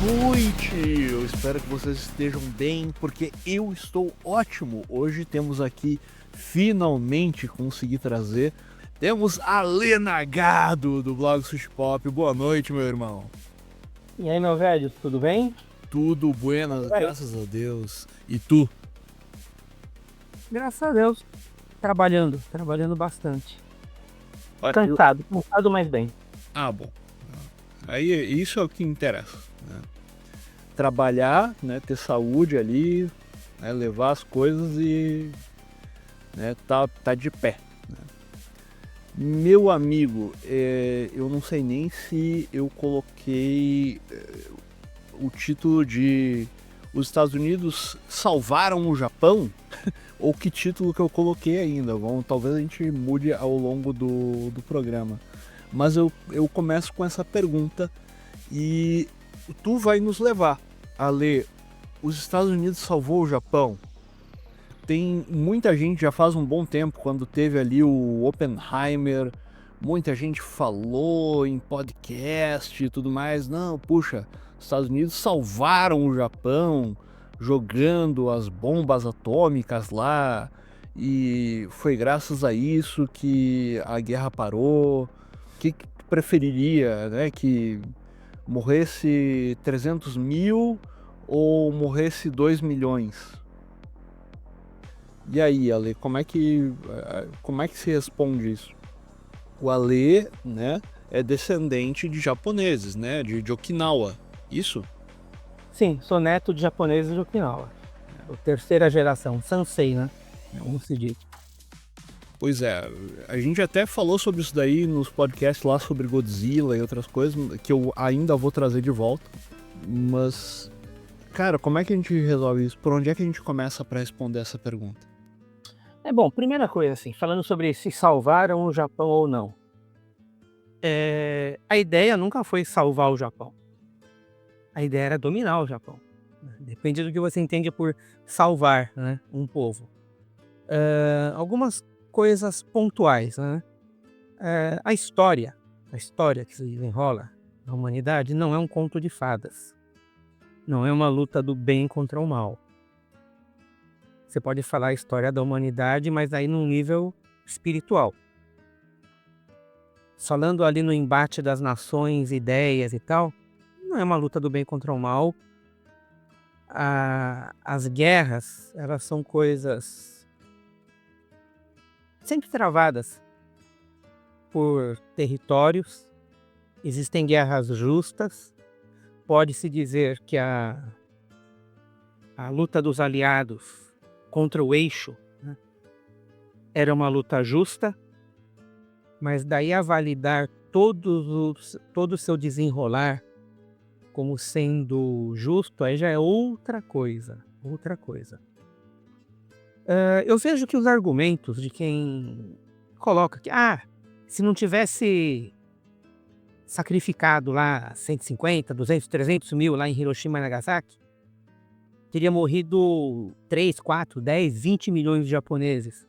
noite! Eu espero que vocês estejam bem, porque eu estou ótimo. Hoje temos aqui, finalmente consegui trazer, temos a Lena Gado do blog Sushi Pop. Boa noite, meu irmão. E aí, meu velho, tudo bem? Tudo buenas, graças a Deus. E tu? Graças a Deus. Trabalhando bastante. Olha, Cansado, mas bem. bom. Aí isso é o que interessa, né? Trabalhar, né, ter saúde ali, né, levar as coisas e, né, tá de pé, né? Meu amigo, eu não sei nem se eu coloquei o título de Os Estados Unidos salvaram o Japão ou que título que eu coloquei ainda. Talvez a gente mude ao longo do programa. Mas eu começo com essa pergunta e tu vai nos levar a ler Os Estados Unidos salvou o Japão. Tem muita gente, já faz um bom tempo, quando teve ali o Oppenheimer, muita gente falou em podcast e tudo mais. Não, puxa, os Estados Unidos salvaram o Japão jogando as bombas atômicas lá e foi graças a isso que a guerra parou. O que tu preferiria, né? Que morresse 300 mil ou morresse 2 milhões? E aí, Ale, como é que se responde isso? O Ale, né, é descendente de japoneses, né, de Okinawa, isso? Sim, sou neto de japoneses de Okinawa. Terceira geração, Sansei, né? Como se diz. Pois é, a gente até falou sobre isso daí nos podcasts lá sobre Godzilla e outras coisas, que eu ainda vou trazer de volta. Mas, cara, como é que a gente resolve isso? Por onde é que a gente começa para responder essa pergunta? Bom, primeira coisa, assim, falando sobre se salvaram o Japão ou não. A ideia nunca foi salvar o Japão. A ideia era dominar o Japão. Depende do que você entende por salvar, né, um povo. Algumas coisas pontuais, né? A história que se desenrola na humanidade não é um conto de fadas. Não é uma luta do bem contra o mal. Você pode falar a história da humanidade, mas aí num nível espiritual. Falando ali no embate das nações, ideias e tal, não é uma luta do bem contra o mal. As guerras, elas são coisas sempre travadas por territórios. Existem guerras justas. Pode-se dizer que a luta dos aliados contra o eixo, né, era uma luta justa, mas daí a validar todo o seu desenrolar como sendo justo, aí já é outra coisa. Eu vejo que os argumentos de quem coloca que se não tivesse sacrificado lá 150, 200, 300 mil lá em Hiroshima e Nagasaki, teria morrido 3, 4, 10, 20 milhões de japoneses.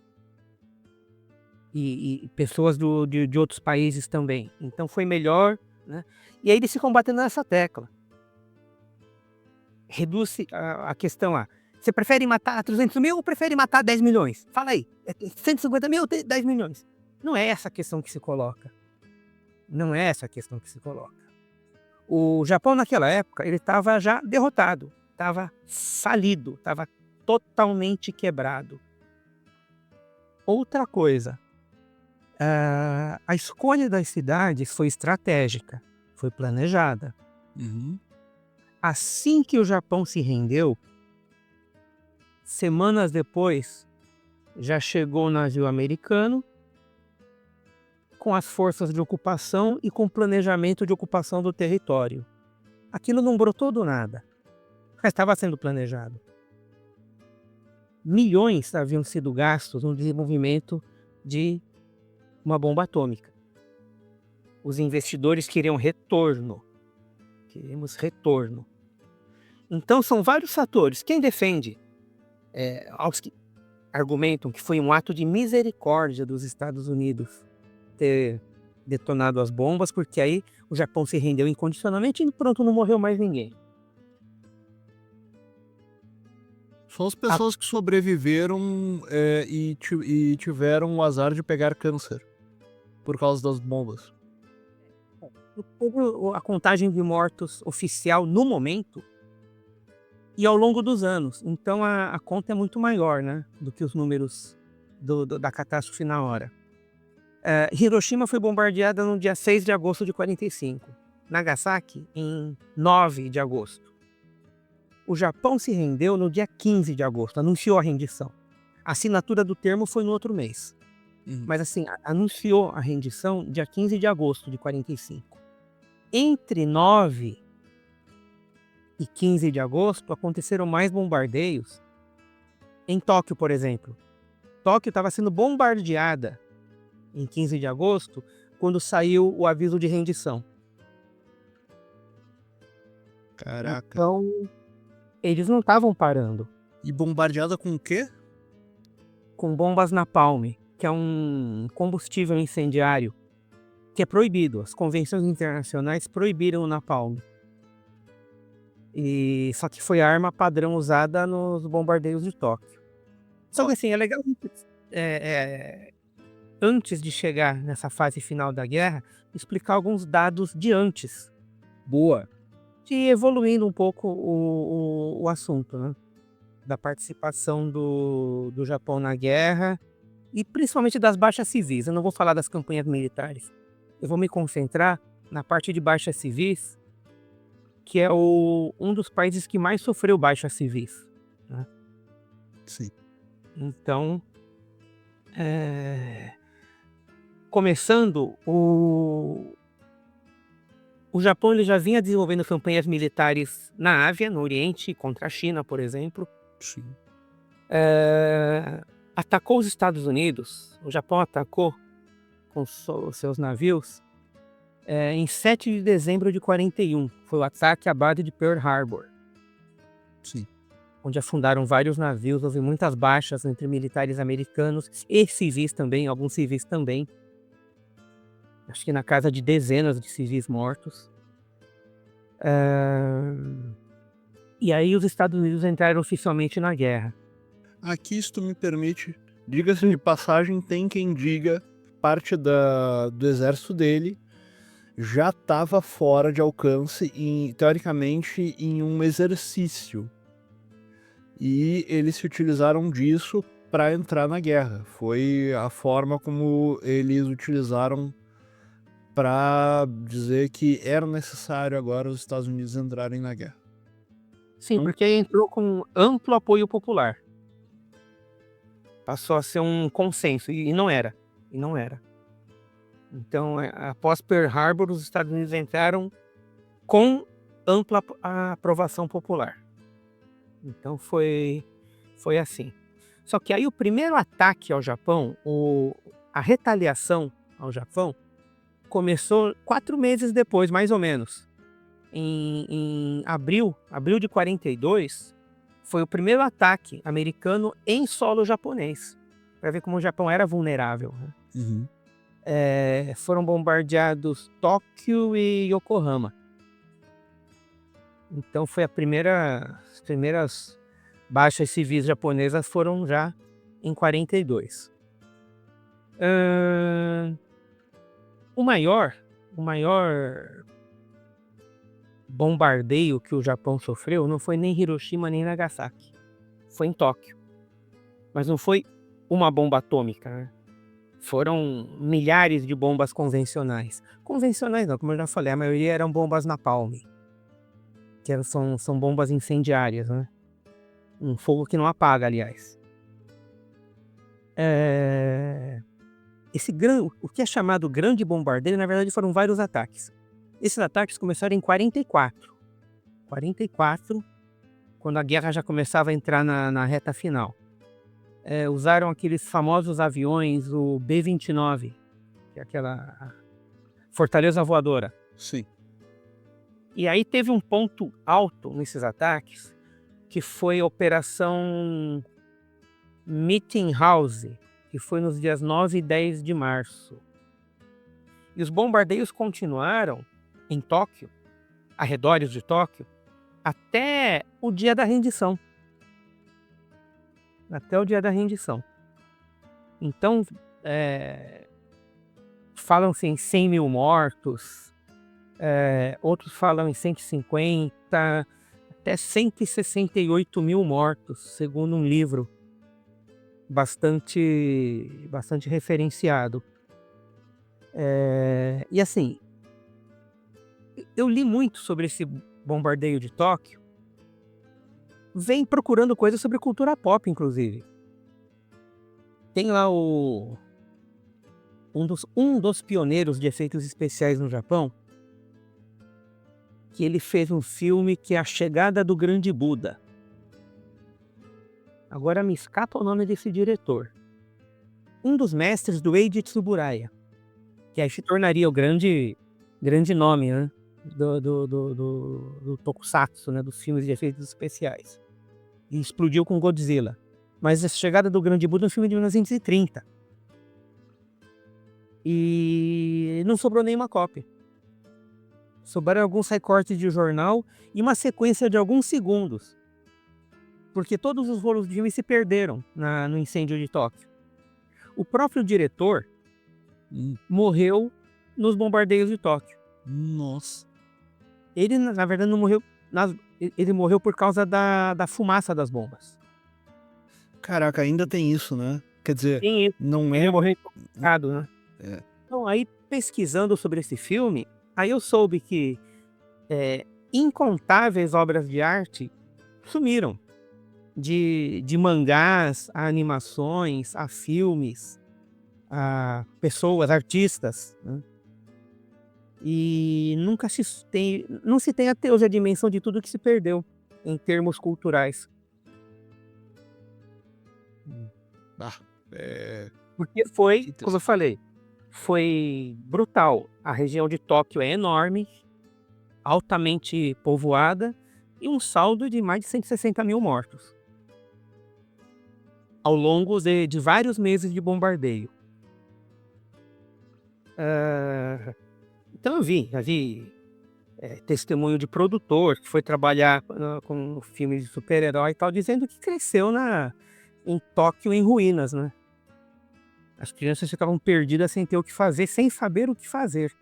E pessoas de outros países também. Então foi melhor, né? E aí eles ficam batendo nessa tecla. Reduz a questão a... Você prefere matar 300 mil ou prefere matar 10 milhões? Fala aí. 150 mil ou 10 milhões? Não é essa a questão que se coloca. O Japão naquela época, ele estava já derrotado. Estava falido. Estava totalmente quebrado. Outra coisa. A escolha das cidades foi estratégica. Foi planejada. Uhum. Assim que o Japão se rendeu, semanas depois, já chegou o navio americano com as forças de ocupação e com planejamento de ocupação do território. Aquilo não brotou do nada, mas estava sendo planejado. Milhões haviam sido gastos no desenvolvimento de uma bomba atômica. Os investidores queriam retorno. Queremos retorno. Então são vários fatores. Quem defende, aos que argumentam que foi um ato de misericórdia dos Estados Unidos ter detonado as bombas, porque aí o Japão se rendeu incondicionalmente e pronto, não morreu mais ninguém. Só as pessoas que sobreviveram e tiveram o azar de pegar câncer por causa das bombas. A contagem de mortos oficial no momento e ao longo dos anos. Então a conta é muito maior, né, do que os números da catástrofe na hora. Hiroshima foi bombardeada no dia 6 de agosto de 45. Nagasaki em 9 de agosto. O Japão se rendeu no dia 15 de agosto, anunciou a rendição. A assinatura do termo foi no outro mês. Mas assim, anunciou a rendição dia 15 de agosto de 45. Entre 9 e 15 de agosto, aconteceram mais bombardeios em Tóquio, por exemplo. Tóquio estava sendo bombardeada em 15 de agosto, quando saiu o aviso de rendição. Caraca. Então, eles não estavam parando. E bombardeada com o quê? Com bombas napalm, que é um combustível incendiário que é proibido. As convenções internacionais proibiram o napalm. Só que foi a arma padrão usada nos bombardeios de Tóquio. Só que assim, é legal antes de chegar nessa fase final da guerra, explicar alguns dados de antes. Boa. De evoluindo um pouco o assunto, né? Da participação do Japão na guerra e principalmente das baixas civis. Eu não vou falar das campanhas militares. Eu vou me concentrar na parte de baixas civis, que é um dos países que mais sofreu baixas civis, né? Sim. Então, começando, o Japão ele já vinha desenvolvendo campanhas militares na Ásia, no Oriente, contra a China, por exemplo. Sim. Atacou os Estados Unidos, o Japão atacou com os seus navios em 7 de dezembro de 41. Foi o ataque à base de Pearl Harbor. Sim. Onde afundaram vários navios, houve muitas baixas entre militares americanos e civis também, alguns civis também. Acho que na casa de dezenas de civis mortos. E aí os Estados Unidos entraram oficialmente na guerra. Aqui, se tu me permite, diga-se de passagem, tem quem diga parte do exército dele já estava fora de alcance, teoricamente, em um exercício. E eles se utilizaram disso para entrar na guerra. Foi a forma como eles utilizaram para dizer que era necessário agora os Estados Unidos entrarem na guerra. Sim, porque entrou com amplo apoio popular. Passou a ser um consenso, e não era. Então, após Pearl Harbor, os Estados Unidos entraram com ampla aprovação popular. Então foi assim. Só que aí o primeiro ataque ao Japão, a retaliação ao Japão, começou 4 meses depois, mais ou menos. Em abril de 42, foi o primeiro ataque americano em solo japonês. Para ver como o Japão era vulnerável, né? Uhum. Foram bombardeados Tóquio e Yokohama. Então foi as primeiras baixas civis japonesas foram já em 42. O maior bombardeio que o Japão sofreu não foi nem Hiroshima nem Nagasaki. Foi em Tóquio. Mas não foi uma bomba atômica, né? Foram milhares de bombas convencionais. Convencionais não, como eu já falei, a maioria eram bombas napalm. Que são bombas incendiárias, né? Um fogo que não apaga, aliás. O que é chamado grande bombardeio, na verdade, foram vários ataques. Esses ataques começaram em 44. 44, quando a guerra já começava a entrar na reta final. Usaram aqueles famosos aviões, o B-29, que é aquela fortaleza voadora. Sim. E aí teve um ponto alto nesses ataques, que foi a Operação Meeting House, que foi nos dias 9 e 10 de março. E os bombardeios continuaram em Tóquio, arredores de Tóquio, até o dia da rendição. até o dia da rendição. Então, falam-se em 100 mil mortos, outros falam em 150, até 168 mil mortos, segundo um livro bastante referenciado. E assim, eu li muito sobre esse bombardeio de Tóquio, vem procurando coisas sobre cultura pop, inclusive. Tem lá um dos pioneiros de efeitos especiais no Japão, que ele fez um filme que é A Chegada do Grande Buda. Agora me escapa o nome desse diretor. Um dos mestres do Eiji Tsuburaya, que aí se tornaria o grande nome, né, do Tokusatsu, né, dos filmes de efeitos especiais. E explodiu com Godzilla. Mas A Chegada do Grande Buda é um filme de 1930. E não sobrou nenhuma cópia. Sobraram alguns recortes de jornal e uma sequência de alguns segundos. Porque todos os rolos de filme se perderam no incêndio de Tóquio. O próprio diretor morreu nos bombardeios de Tóquio. Nossa. Ele, na verdade, não morreu. Ele morreu por causa da fumaça das bombas. Caraca, ainda tem isso, né? Quer dizer, Tem isso. não Ele é. morreu intoxicado, né? É. Então, aí, pesquisando sobre esse filme, aí eu soube que incontáveis obras de arte sumiram. De mangás, a animações, a filmes, a pessoas, artistas, né? E não se tem até hoje a dimensão de tudo que se perdeu em termos culturais. Porque foi, como eu falei, foi brutal. A região de Tóquio é enorme, altamente povoada e um saldo de mais de 160 mil mortos ao longo de vários meses de bombardeio. Então já vi testemunho de produtor que foi trabalhar com filmes de super-herói e tal, dizendo que cresceu em Tóquio em ruínas, né? As crianças ficavam perdidas sem ter o que fazer, sem saber o que fazer.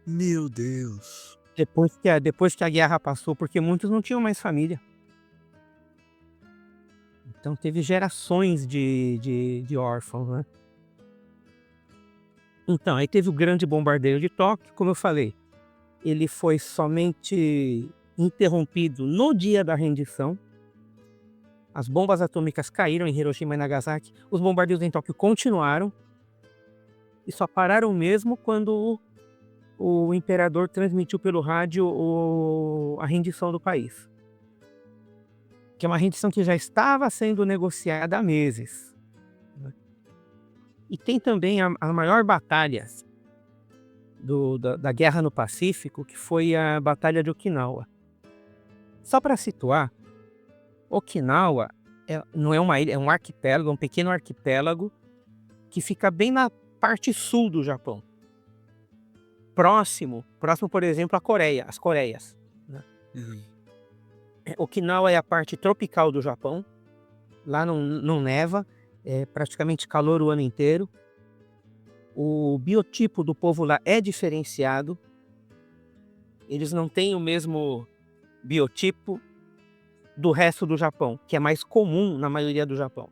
Meu Deus. Depois que a guerra passou, porque muitos não tinham mais família. Então teve gerações de órfãos, né? Então, aí teve o grande bombardeio de Tóquio, como eu falei. Ele foi somente interrompido no dia da rendição. As bombas atômicas caíram em Hiroshima e Nagasaki. Os bombardeios em Tóquio continuaram. E só pararam mesmo quando o imperador transmitiu pelo rádio a rendição do país. Que é uma rendição que já estava sendo negociada há meses. E tem também a maior batalha da guerra no Pacífico, que foi a Batalha de Okinawa. Só para situar, Okinawa não é uma ilha, é um arquipélago, um pequeno arquipélago que fica bem na parte sul do Japão. Próximo, por exemplo, às Coreias, né? Okinawa é a parte tropical do Japão. Lá não neva, é praticamente calor o ano inteiro. O biotipo do povo lá é diferenciado. Eles não têm o mesmo biotipo do resto do Japão, que é mais comum na maioria do Japão.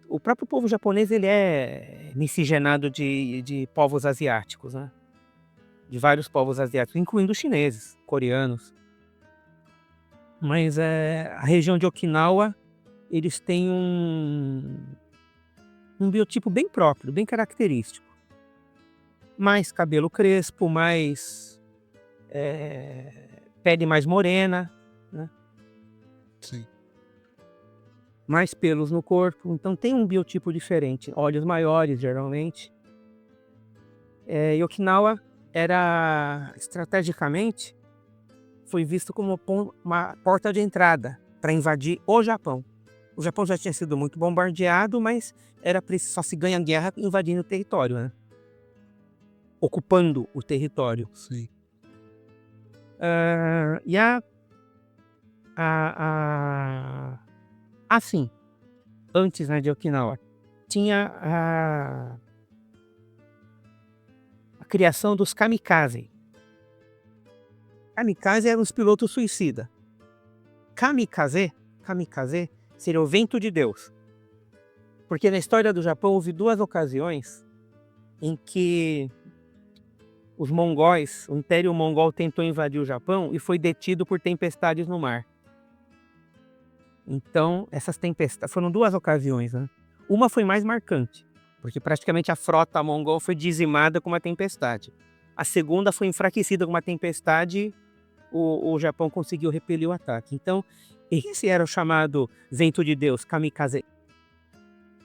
O próprio povo japonês ele é miscigenado de povos asiáticos, né? De vários povos asiáticos, incluindo os chineses, coreanos. Mas a região de Okinawa, eles têm um biotipo bem próprio, bem característico. Mais cabelo crespo, mais pele mais morena, né? Sim. Mais pelos no corpo, então tem um biotipo diferente, olhos maiores geralmente. E Okinawa estrategicamente, foi visto como uma porta de entrada para invadir o Japão. O Japão já tinha sido muito bombardeado, mas só se ganha guerra invadindo o território, né? Ocupando o território. Sim. E Assim, antes, né, de Okinawa, tinha a criação dos kamikaze. Kamikaze eram os pilotos suicida. Kamikaze seria o vento de Deus. Porque na história do Japão houve 2 ocasiões em que os mongóis, o Império Mongol tentou invadir o Japão e foi detido por tempestades no mar. Então, essas tempestades foram 2 ocasiões, né? Uma foi mais marcante, porque praticamente a frota mongol foi dizimada com uma tempestade. A segunda foi enfraquecida com uma tempestade, o Japão conseguiu repelir o ataque. Então, esse era o chamado vento de Deus, kamikaze.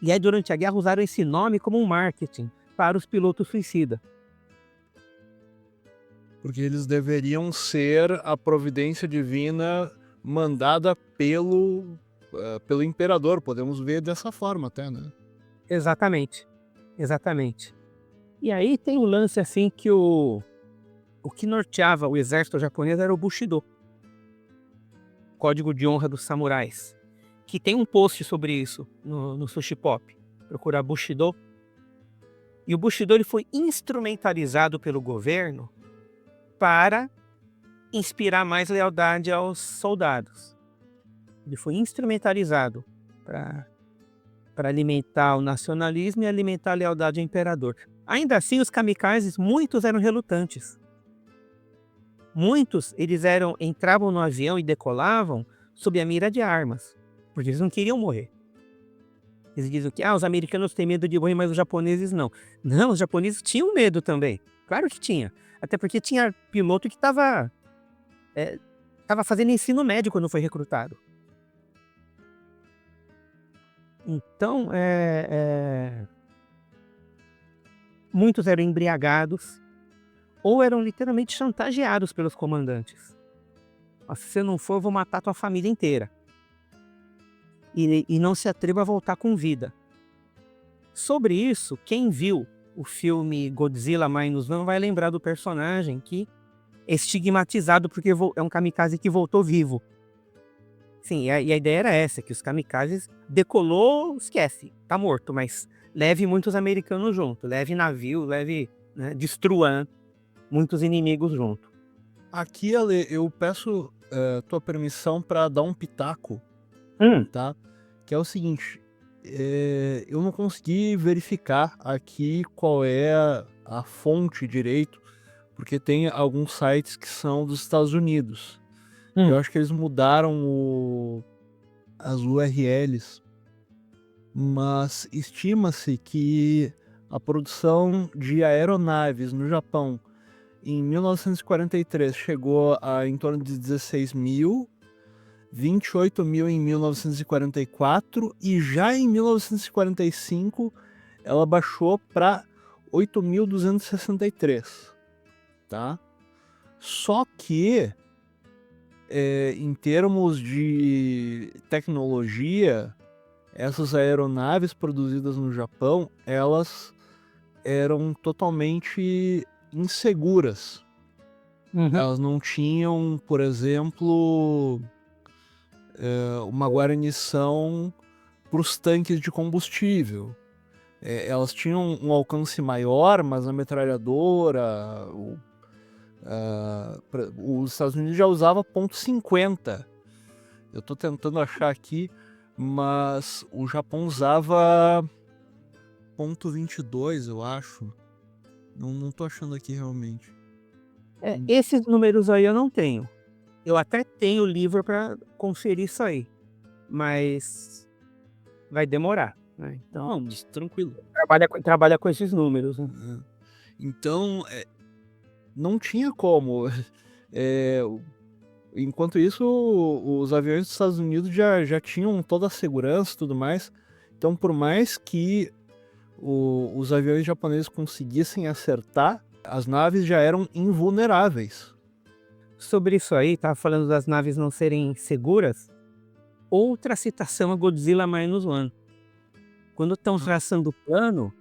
E aí, durante a guerra, usaram esse nome como um marketing para os pilotos suicida. Porque eles deveriam ser a providência divina mandada pelo imperador. Podemos ver dessa forma até, né? Exatamente. E aí tem um lance assim que o que norteava o exército japonês era o Bushido. Código de honra dos samurais. Que tem um post sobre isso no Sushi Pop. Procurar Bushido. E o Bushido ele foi instrumentalizado pelo governo para inspirar mais lealdade aos soldados. Ele foi instrumentalizado para alimentar o nacionalismo e alimentar a lealdade ao imperador. Ainda assim, os kamikazes, muitos eram relutantes. Muitos, entravam no avião e decolavam sob a mira de armas, porque eles não queriam morrer. Eles dizem que os americanos têm medo de morrer, mas os japoneses não. Não, os japoneses tinham medo também. Claro que tinha. Até porque tinha piloto que estava fazendo ensino médio quando foi recrutado. Então, muitos eram embriagados ou eram literalmente chantageados pelos comandantes. Se você não for, eu vou matar tua família inteira. E não se atreva a voltar com vida. Sobre isso, quem viu o filme Godzilla Minus One vai lembrar do personagem que é estigmatizado porque é um kamikaze que voltou vivo. Sim, e a ideia era essa, que os kamikazes decolou, esquece, tá morto, mas leve muitos americanos junto, leve navio, destrua muitos inimigos junto. Aqui, Ale, eu peço tua permissão para dar um pitaco, tá? Que é o seguinte, eu não consegui verificar aqui qual é a fonte direito, porque tem alguns sites que são dos Estados Unidos. Eu acho que eles mudaram as URLs, mas estima-se que a produção de aeronaves no Japão em 1943 chegou a em torno de 16 mil, 28 mil em 1944 e já em 1945 ela baixou para 8.263, tá? Só que em termos de tecnologia, essas aeronaves produzidas no Japão, elas eram totalmente inseguras. Elas não tinham, por exemplo, uma guarnição para os tanques de combustível. Elas tinham um alcance maior, mas a metralhadora, os Estados Unidos já usava .50. Eu tô tentando achar aqui, mas o Japão usava .22, eu acho. Não tô achando aqui realmente. Esses números aí eu não tenho. Eu até tenho o livro para conferir isso aí, mas vai demorar, né? Então, tranquilo. Trabalha com esses números, né? Então, não tinha como. Enquanto isso, os aviões dos Estados Unidos já tinham toda a segurança e tudo mais. Então, por mais que os aviões japoneses conseguissem acertar, as naves já eram invulneráveis. Sobre isso aí, tava falando das naves não serem seguras. Outra citação a Godzilla Minus One. Quando estão traçando o plano,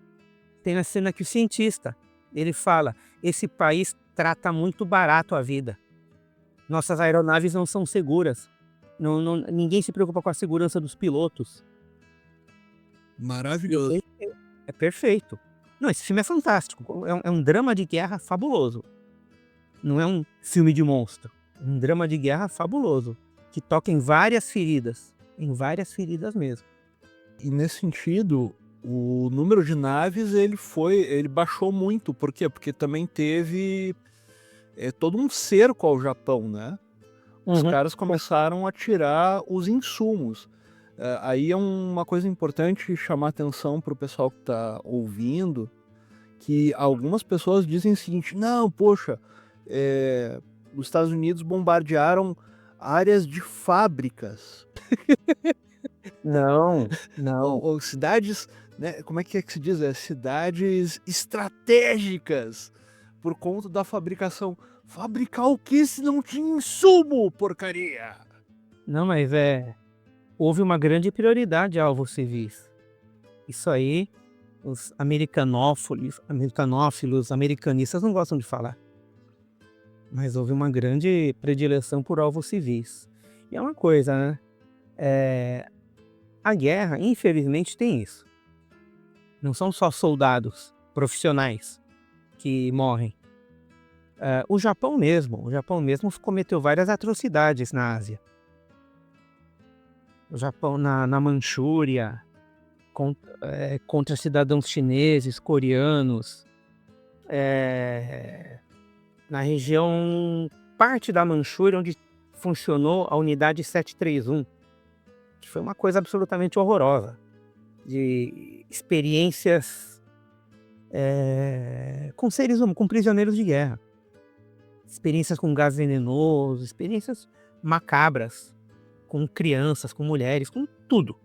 tem a cena que o cientista, ele fala, esse país trata muito barato a vida. Nossas aeronaves não são seguras. Ninguém se preocupa com a segurança dos pilotos. Maravilhoso. É perfeito. Não, esse filme é fantástico. É um drama de guerra fabuloso. Não é um filme de monstro. É um drama de guerra fabuloso. Que toca em várias feridas. Em várias feridas mesmo. E nesse sentido, o número de naves ele baixou muito. Por quê? Porque também teve todo um cerco ao Japão, né? Os caras começaram a tirar os insumos. Aí é uma coisa importante chamar atenção para o pessoal que está ouvindo, que algumas pessoas dizem o seguinte: não, poxa, os Estados Unidos bombardearam áreas de fábricas. Não. Ou cidades, né, como é que se diz? Cidades estratégicas por conta da fabricação. Fabricar o que se não tinha insumo, porcaria? Não, mas houve uma grande prioridade a alvos civis. Isso aí, os americanófilos, americanistas não gostam de falar. Mas houve uma grande predileção por alvos civis. E é uma coisa, né? A guerra, infelizmente, tem isso. Não são só soldados profissionais que morrem. O Japão mesmo cometeu várias atrocidades na Ásia. O Japão na Manchúria, contra cidadãos chineses, coreanos, na região, parte da Manchúria, onde funcionou a unidade 731, que foi uma coisa absolutamente horrorosa, de experiências com prisioneiros de guerra, experiências com gás venenoso, experiências macabras, com crianças, com mulheres, com tudo.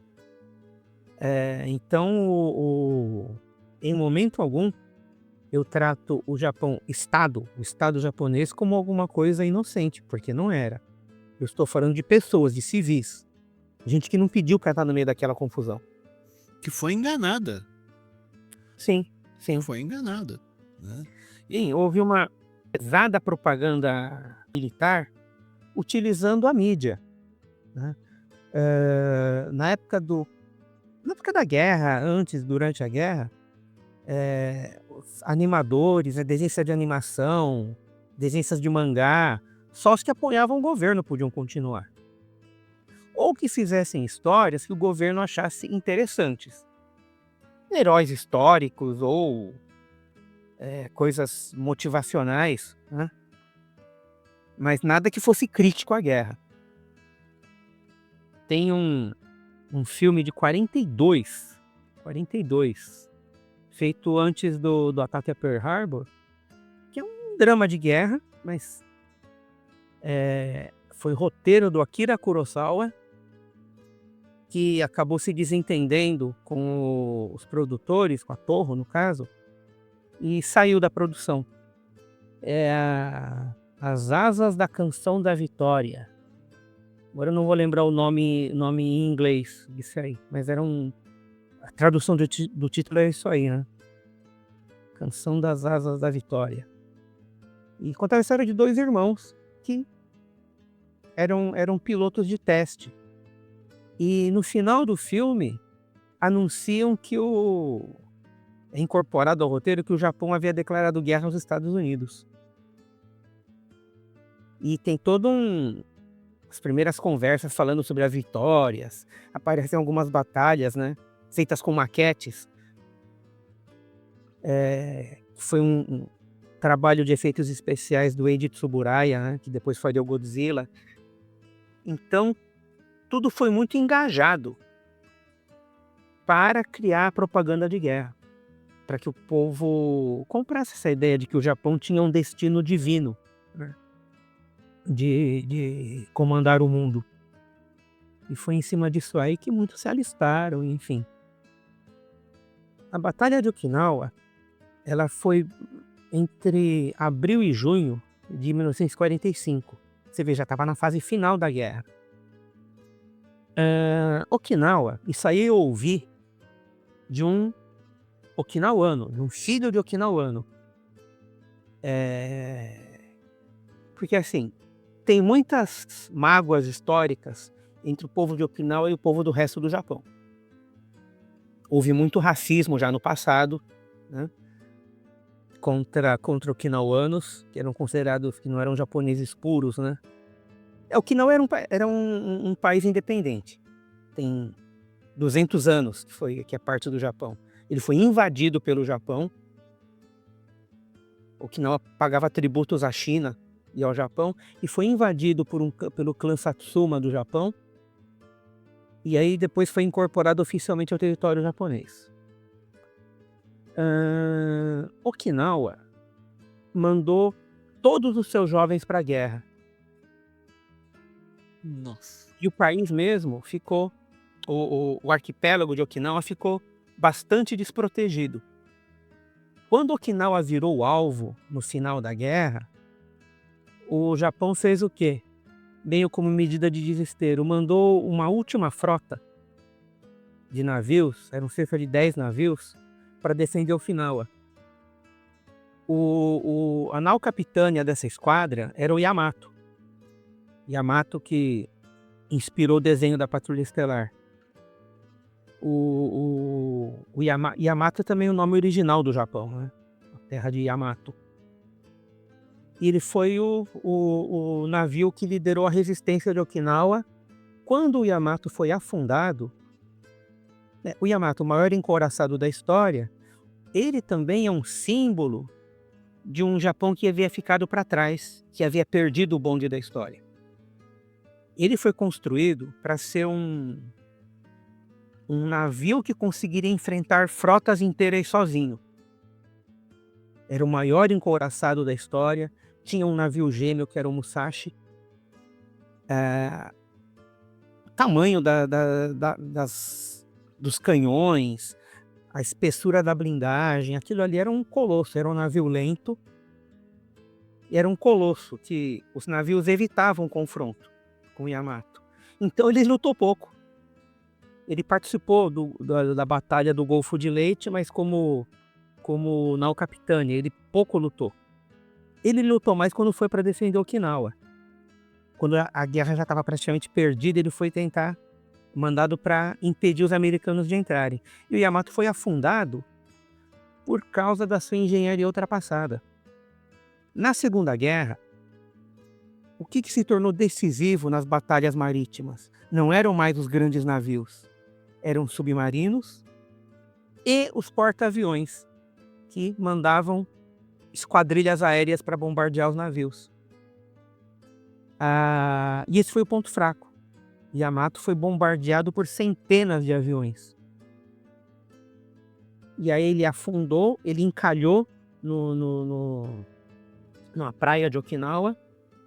Então, em momento algum, eu trato o Japão, o Estado japonês, como alguma coisa inocente, porque não era. Eu estou falando de pessoas, de civis. Gente que não pediu para estar no meio daquela confusão. Que foi enganada. Sim. Foi enganada, né? E houve uma pesada propaganda militar utilizando a mídia, né? Na época da guerra, durante a guerra, os animadores, desenhistas de animação, desenhistas de mangá, só os que apoiavam o governo podiam continuar. Ou que fizessem histórias que o governo achasse interessantes. Heróis históricos ou coisas motivacionais, né? Mas nada que fosse crítico à guerra. Tem um filme de 42, feito antes do ataque a Pearl Harbor, que é um drama de guerra, mas foi roteiro do Akira Kurosawa, que acabou se desentendendo com os produtores, com a Toho, no caso, e saiu da produção. As Asas da Canção da Vitória. Agora eu não vou lembrar o nome em inglês disso aí, mas era a tradução do título é isso aí, né? Canção das Asas da Vitória. E contava a história de dois irmãos que eram pilotos de teste. E no final do filme, anunciam que é incorporado ao roteiro que o Japão havia declarado guerra aos Estados Unidos. E tem as primeiras conversas falando sobre as vitórias, aparecem algumas batalhas, né, feitas com maquetes. Foi um trabalho de efeitos especiais do Eiji Tsuburaya, né, que depois faria o Godzilla. Então, tudo foi muito engajado para criar propaganda de guerra, para que o povo comprasse essa ideia de que o Japão tinha um destino divino, né, de comandar o mundo. E foi em cima disso aí que muitos se alistaram, enfim. A Batalha de Okinawa, ela foi entre abril e junho de 1945. Você vê, já estava na fase final da guerra. Okinawa, isso aí eu ouvi de um okinawano, de um filho de okinawano. Porque assim, tem muitas mágoas históricas entre o povo de Okinawa e o povo do resto do Japão. Houve muito racismo já no passado, né, contra okinawanos, que eram considerados, que não eram japoneses puros, né. Okinawa era um país independente. Tem 200 anos que é parte do Japão. Ele foi invadido pelo Japão. Okinawa pagava tributos à China e ao Japão, e foi invadido pelo clã Satsuma do Japão, e aí depois foi incorporado oficialmente ao território japonês. Okinawa mandou todos os seus jovens para a guerra. Nossa. E o país mesmo ficou, o arquipélago de Okinawa ficou bastante desprotegido. Quando Okinawa virou alvo no final da guerra, o Japão fez o quê? Meio como medida de desespero, mandou uma última frota de navios, eram cerca de 10 navios, para defender Okinawa. A nau capitânia dessa esquadra era o Yamato. Yamato, que inspirou o desenho da Patrulha Estelar. Yamato é também o nome original do Japão, né? A terra de Yamato. E ele foi o navio que liderou a resistência de Okinawa. Quando o Yamato foi afundado, né, o Yamato, o maior encouraçado da história, ele também é um símbolo de um Japão que havia ficado para trás, que havia perdido o bonde da história. Ele foi construído para ser um navio que conseguiria enfrentar frotas inteiras sozinho. Era o maior encouraçado da história, tinha um navio gêmeo que era o Musashi. O tamanho dos canhões, a espessura da blindagem, aquilo ali era um colosso, era um navio lento. E era um colosso que os navios evitavam confronto com o Yamato. Então ele lutou pouco. Ele participou da batalha do Golfo de Leyte, mas como nau capitânia, ele pouco lutou. Ele lutou mais quando foi para defender Okinawa. Quando a guerra já estava praticamente perdida, ele foi tentar, mandado para impedir os americanos de entrarem. E o Yamato foi afundado por causa da sua engenharia ultrapassada. Na Segunda Guerra, o que se tornou decisivo nas batalhas marítimas? Não eram mais os grandes navios, eram os submarinos e os porta-aviões, que mandavam esquadrilhas aéreas para bombardear os navios. E esse foi o ponto fraco. Yamato foi bombardeado por centenas de aviões. E aí ele afundou, ele encalhou numa praia de Okinawa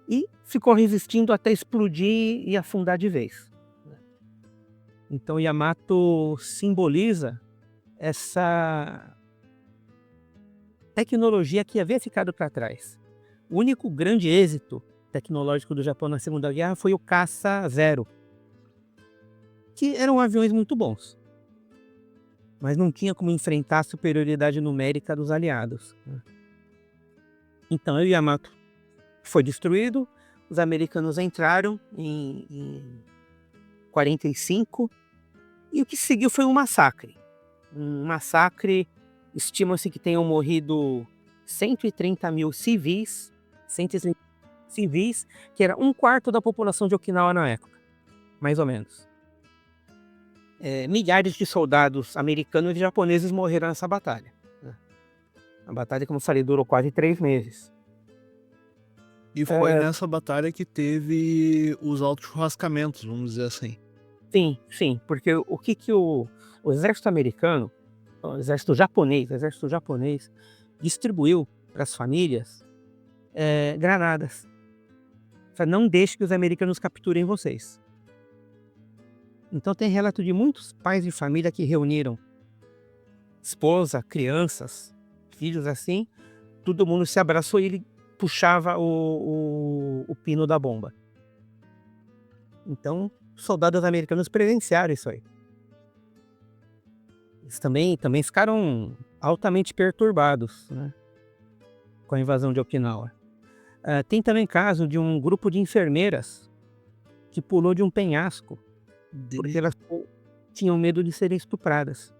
e ficou resistindo até explodir e afundar de vez. Então Yamato simboliza essa tecnologia que havia ficado para trás. O único grande êxito tecnológico do Japão na Segunda Guerra foi o Caça-0, que eram aviões muito bons, mas não tinha como enfrentar a superioridade numérica dos aliados. Então o Yamato foi destruído, os americanos entraram em 45, e o que seguiu foi um massacre. Estima-se que tenham morrido 130 mil civis, que era 1/4 da população de Okinawa na época, mais ou menos. Milhares de soldados americanos e japoneses morreram nessa batalha. A batalha, como eu falei, durou quase 3 meses. E foi nessa batalha que teve os auto-churrascamentos, vamos dizer assim. Sim, porque o que o exército americano, o exército japonês distribuiu para as famílias granadas. Não deixe que os americanos capturem vocês. Então tem relato de muitos pais de família que reuniram esposa, crianças, filhos assim, todo mundo se abraçou e ele puxava o pino da bomba. Então, soldados americanos presenciaram isso aí. Eles também ficaram altamente perturbados, né, com a invasão de Okinawa. Tem também caso de um grupo de enfermeiras que pulou de um penhasco porque elas tinham medo de serem estupradas.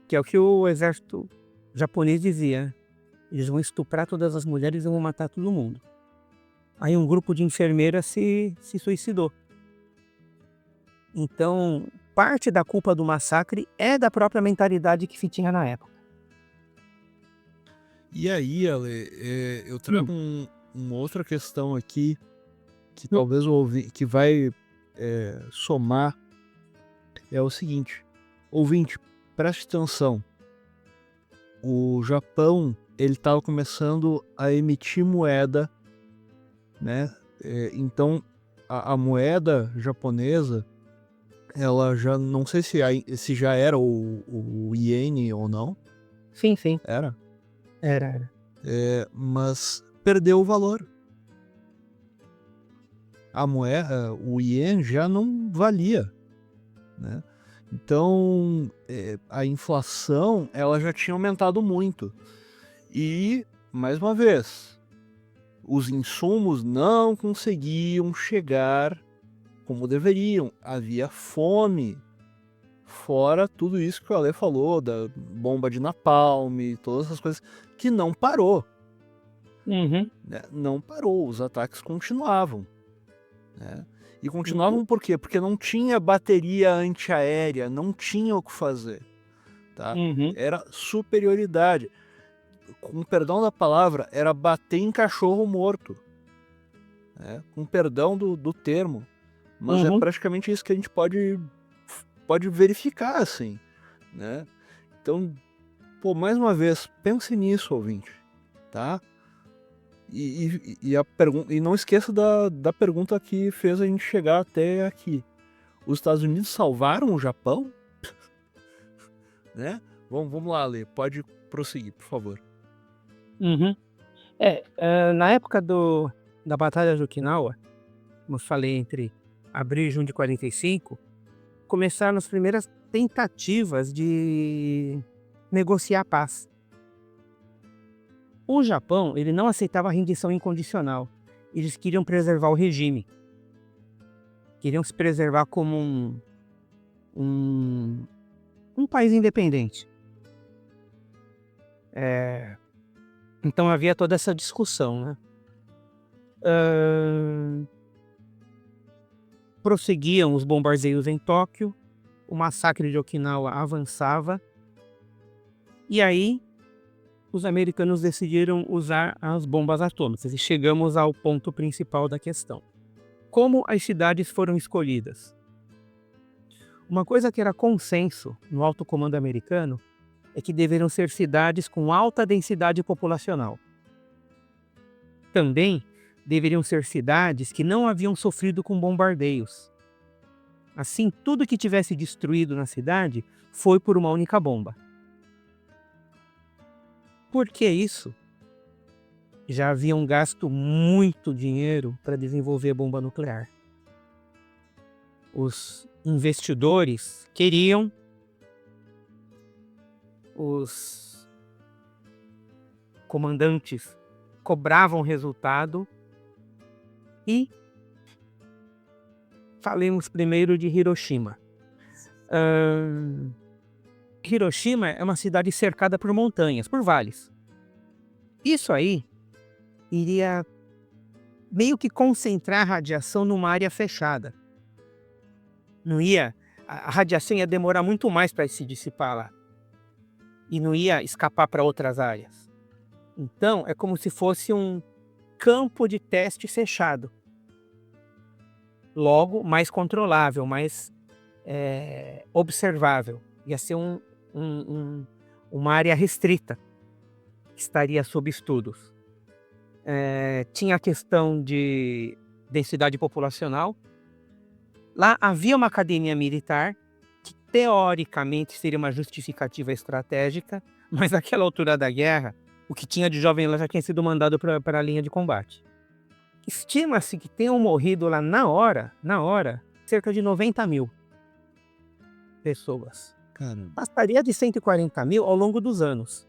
Que é o que o exército japonês dizia. Eles vão estuprar todas as mulheres e vão matar todo mundo. Aí um grupo de enfermeiras se suicidou. Então, parte da culpa do massacre é da própria mentalidade que se tinha na época. E aí, Ale, eu trago uma outra questão aqui que talvez que vai somar. É o seguinte, ouvinte, preste atenção. O Japão, ele estava começando a emitir moeda, né? Então, a moeda japonesa, ela já, não sei se já era o iene ou não. Sim, sim. Era? Era. Mas perdeu o valor. A moeda, o iene já não valia, né? Então, a inflação, ela já tinha aumentado muito. E, mais uma vez, os insumos não conseguiam chegar como deveriam. Havia fome. Fora tudo isso que o Ale falou, da bomba de napalm, todas essas coisas, que não parou. Uhum. Né? Não parou, os ataques continuavam. Né? E continuavam por quê? Porque não tinha bateria antiaérea, não tinha o que fazer. Tá? Uhum. Era superioridade. Com perdão da palavra, era bater em cachorro morto. Né? Com perdão do termo. Mas é praticamente isso que a gente pode verificar, assim. Né? Então, pô, mais uma vez, pense nisso, ouvinte. Tá? E não esqueça da pergunta que fez a gente chegar até aqui. Os Estados Unidos salvaram o Japão? Né? Vamos lá, Ale. Pode prosseguir, por favor. Na época da Batalha de Okinawa, como eu falei, entre abril e junho de 45, começaram as primeiras tentativas de negociar a paz. O Japão, ele não aceitava a rendição incondicional. Eles queriam preservar o regime. Queriam se preservar como um país independente. Então havia toda essa discussão, né? Prosseguiam os bombardeios em Tóquio, o massacre de Okinawa avançava, e aí os americanos decidiram usar as bombas atômicas, e chegamos ao ponto principal da questão. Como as cidades foram escolhidas? Uma coisa que era consenso no alto comando americano é que deveriam ser cidades com alta densidade populacional. Também deveriam ser cidades que não haviam sofrido com bombardeios. Assim, tudo que tivesse destruído na cidade foi por uma única bomba. Por que isso? Já haviam gasto muito dinheiro para desenvolver bomba nuclear. Os investidores queriam, os comandantes cobravam resultado e falemos primeiro de Hiroshima. Hiroshima é uma cidade cercada por montanhas, por vales. Isso aí iria meio que concentrar a radiação numa área fechada. A radiação ia demorar muito mais para se dissipar lá. E não ia escapar para outras áreas. Então, é como se fosse um campo de teste fechado. Logo, mais controlável, mais observável. Ia ser uma área restrita que estaria sob estudos. Tinha a questão de densidade populacional. Lá havia uma academia militar que, teoricamente, seria uma justificativa estratégica, mas naquela altura da guerra, o que tinha de jovem lá já tinha sido mandado para a linha de combate. Estima-se que tenham morrido lá na hora, cerca de 90 mil pessoas. Caramba. Passaria de 140 mil ao longo dos anos.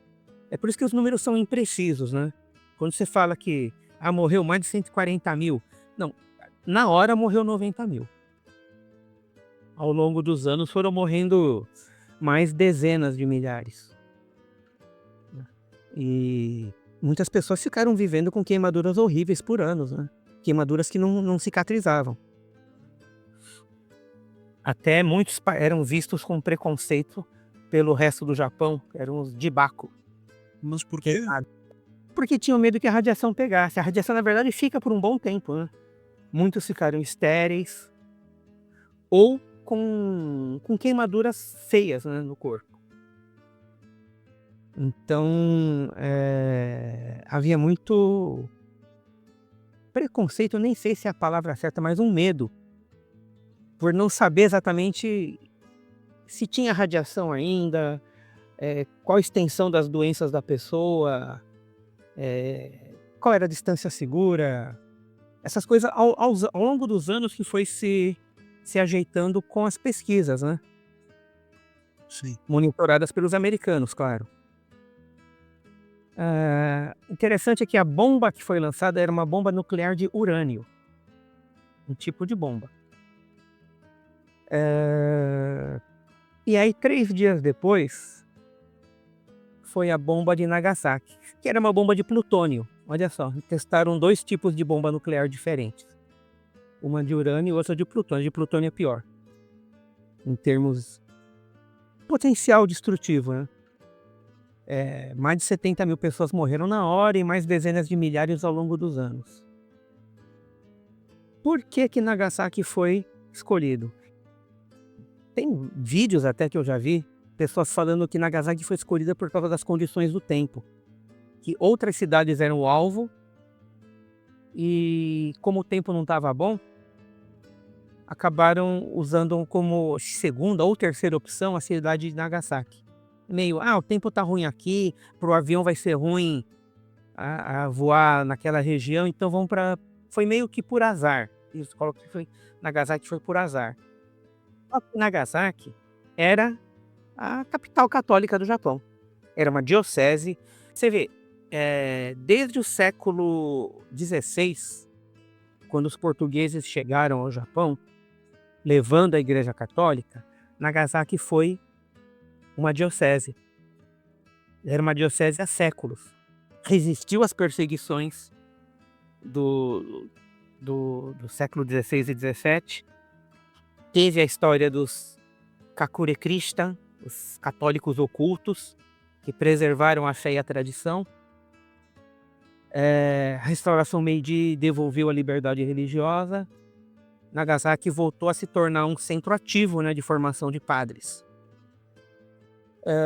É por isso que os números são imprecisos, né? Quando você fala que morreu mais de 140 mil, não, na hora morreu 90 mil. ao longo dos anos foram morrendo mais dezenas de milhares. E muitas pessoas ficaram vivendo com queimaduras horríveis por anos, né? Queimaduras que não cicatrizavam. Até muitos eram vistos com preconceito pelo resto do Japão, eram os Jibaku. Mas por quê? Porque tinham medo que a radiação pegasse. A radiação, na verdade, fica por um bom tempo, né? Muitos ficaram estéreis ou com queimaduras feias, né, no corpo. Então, havia muito preconceito, eu nem sei se é a palavra certa, mas um medo, por não saber exatamente se tinha radiação ainda, qual a extensão das doenças da pessoa, qual era a distância segura, essas coisas ao longo dos anos que foi se ajeitando com as pesquisas, né? Sim. Monitoradas pelos americanos, claro. Interessante é que a bomba que foi lançada era uma bomba nuclear de urânio. Um tipo de bomba. E aí, 3 dias depois, foi a bomba de Nagasaki, que era uma bomba de plutônio. Olha só, testaram 2 tipos de bomba nuclear diferentes. Uma de urânio e outra de plutônio. De plutônio é pior, em termos potencial destrutivo, né? Mais de 70 mil pessoas morreram na hora e mais dezenas de milhares ao longo dos anos. Por que Nagasaki foi escolhido? Tem vídeos até que eu já vi, pessoas falando que Nagasaki foi escolhida por causa das condições do tempo. Que outras cidades eram o alvo e, como o tempo não estava bom, acabaram usando como segunda ou terceira opção a cidade de Nagasaki. Meio, o tempo tá ruim aqui, pro avião vai ser ruim a voar naquela região, então vamos para... Foi meio que por azar. Isso, coloca que foi Nagasaki, foi por azar. Nagasaki era a capital católica do Japão. Era uma diocese. Você vê, desde o século XVI, quando os portugueses chegaram ao Japão, levando a Igreja Católica, Nagasaki foi uma diocese. Era uma diocese há séculos. Resistiu às perseguições do século XVI e XVII. Teve a história dos Kakure Krishna, os católicos ocultos, que preservaram a fé e a tradição. A restauração Meiji devolveu a liberdade religiosa. Nagasaki voltou a se tornar um centro ativo, né, de formação de padres.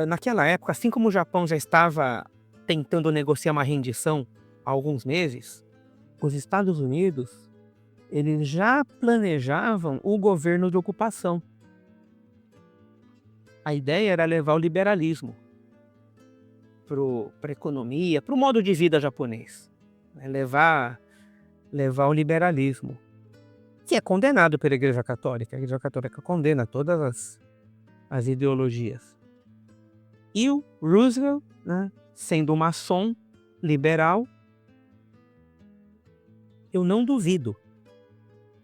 Naquela época, assim como o Japão já estava tentando negociar uma rendição há alguns meses, os Estados Unidos eles já planejavam o governo de ocupação. A ideia era levar o liberalismo para a economia, para o modo de vida japonês. Levar o liberalismo, que é condenado pela Igreja Católica. A Igreja Católica condena todas as ideologias. E o Roosevelt, né, sendo maçom, liberal, eu não duvido.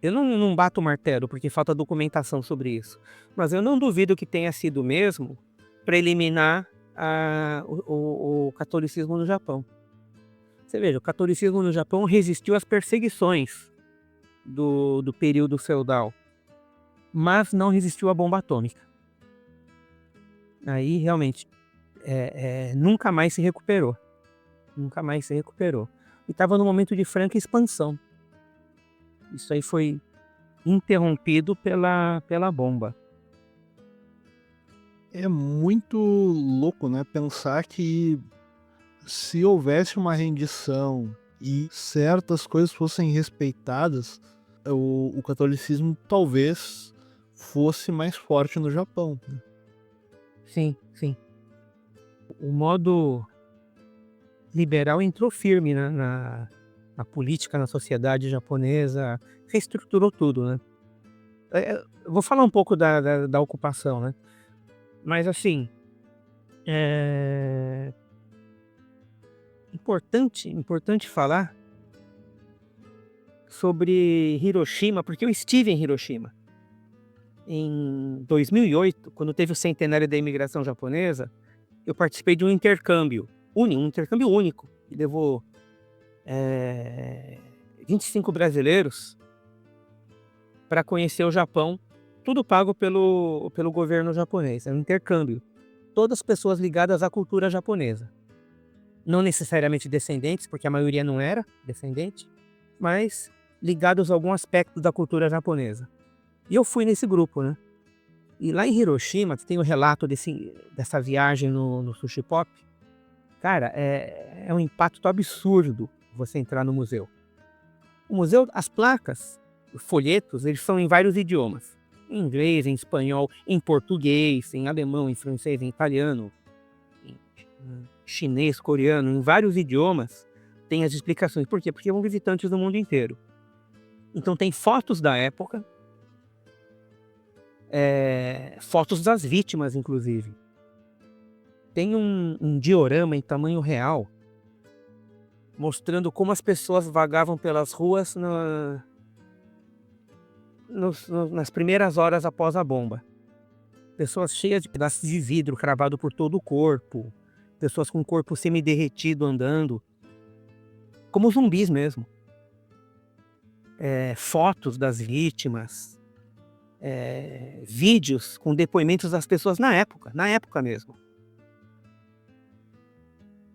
Eu não bato o martelo porque falta documentação sobre isso. Mas eu não duvido que tenha sido mesmo para eliminar o catolicismo no Japão. Você veja, o catolicismo no Japão resistiu às perseguições do período feudal, mas não resistiu à bomba atômica. Aí realmente nunca mais se recuperou. Nunca mais se recuperou. E estava num momento de franca expansão. Isso aí foi interrompido pela bomba. É muito louco, né? Pensar que se houvesse uma rendição e certas coisas fossem respeitadas, o catolicismo talvez fosse mais forte no Japão. Né? Sim, sim. O modo liberal entrou firme, né, na política, na sociedade japonesa, reestruturou tudo, né? Eu vou falar um pouco da ocupação, né? Mas assim, importante falar sobre Hiroshima, porque eu estive em Hiroshima. Em 2008, quando teve o centenário da imigração japonesa, eu participei de um intercâmbio único, que levou 25 brasileiros para conhecer o Japão, tudo pago pelo governo japonês. É um intercâmbio. Todas pessoas ligadas à cultura japonesa. Não necessariamente descendentes, porque a maioria não era descendente, mas ligados a algum aspecto da cultura japonesa. E eu fui nesse grupo, né? E lá em Hiroshima, tem o relato dessa viagem no Sushi Pop. Cara, é um impacto absurdo você entrar no museu. O museu, as placas, os folhetos, eles são em vários idiomas. Em inglês, em espanhol, em português, em alemão, em francês, em italiano, em chinês, coreano, em vários idiomas tem as explicações. Por quê? Porque vão visitantes do mundo inteiro. Então tem fotos da época, fotos das vítimas, inclusive. Tem um diorama em tamanho real mostrando como as pessoas vagavam pelas ruas nas primeiras horas após a bomba. Pessoas cheias de pedaços de vidro cravado por todo o corpo, pessoas com o corpo semi-derretido andando, como zumbis mesmo. Fotos das vítimas, vídeos com depoimentos das pessoas na época mesmo.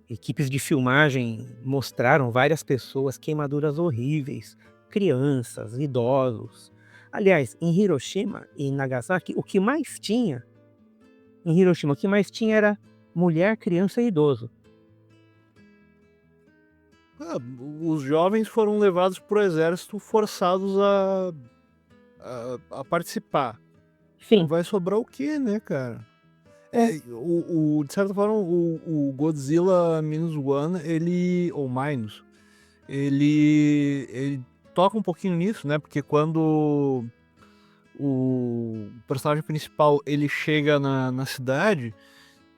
Equipes de filmagem mostraram várias pessoas, queimaduras horríveis, crianças, idosos. Aliás, em Hiroshima e Nagasaki, o que mais tinha era mulher, criança e idoso. Os jovens foram levados pro exército forçados a participar. Sim. Vai sobrar o quê, né, cara? De certa forma, o Godzilla -1, ele toca um pouquinho nisso, né? Porque quando o personagem principal ele chega na cidade,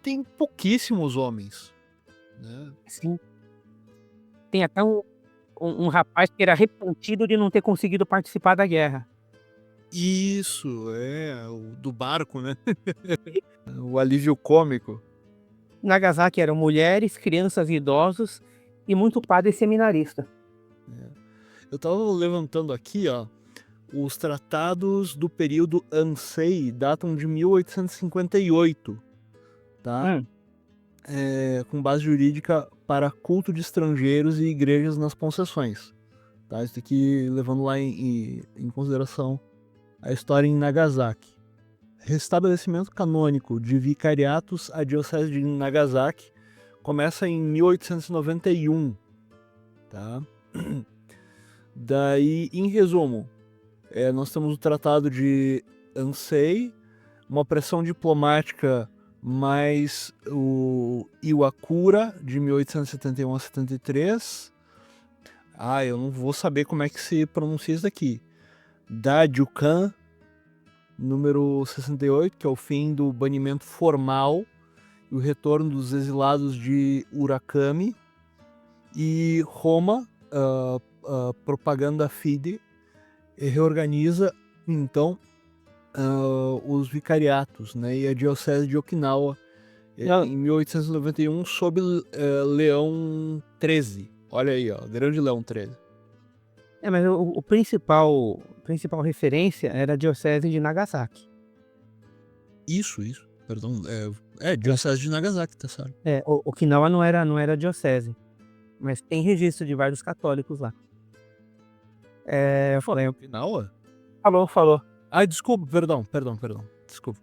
tem pouquíssimos homens, né? Sim. Tem até um rapaz que era arrependido de não ter conseguido participar da guerra. Isso, o do barco, né? O alívio cômico. Nagasaki eram mulheres, crianças e idosos e muito padre seminarista. Eu tava levantando aqui, ó, os tratados do período Ansei datam de 1858, tá? Com base jurídica para culto de estrangeiros e igrejas nas concessões, tá? Isso aqui levando lá em consideração a história em Nagasaki. Restabelecimento canônico de vicariatos à diocese de Nagasaki começa em 1891, tá? Daí, em resumo, nós temos o Tratado de Ansei, uma pressão diplomática mais o Iwakura, de 1871 a 73. Eu não vou saber como é que se pronuncia isso daqui. Dajukan, número 68, que é o fim do banimento formal e o retorno dos exilados de Urakami. E Roma, Propaganda Fide, reorganiza, então, os vicariatos, né, e a diocese de Okinawa em 1891 sob Leão XIII. Olha aí, ó, Grande Leão XIII. Mas o principal referência era a diocese de Nagasaki. Isso, perdão, diocese de Nagasaki, tá certo. Okinawa não era diocese, mas tem registro de vários católicos lá. Eu falei... Okinawa? Falou. Desculpa, perdão, desculpa.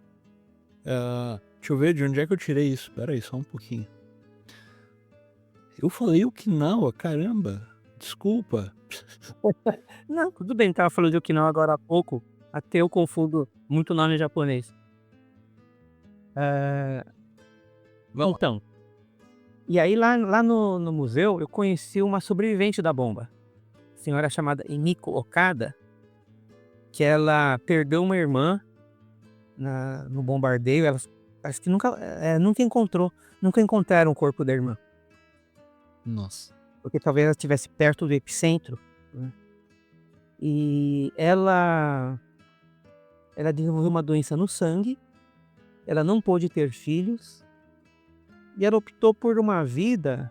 Deixa eu ver de onde é que eu tirei isso. Pera aí, só um pouquinho. Eu falei Okinawa, caramba. Desculpa. Não, tudo bem, tava falando de Okinawa agora há pouco. Até eu confundo muito nome japonês. Então. E aí lá no museu eu conheci uma sobrevivente da bomba. Senhora chamada Emiko Okada. Que ela perdeu uma irmã no bombardeio. Ela acho que nunca encontraram o corpo da irmã. Nossa. Porque talvez ela estivesse perto do epicentro, né? E ela ela desenvolveu uma doença no sangue, ela não pôde ter filhos, e ela optou por uma vida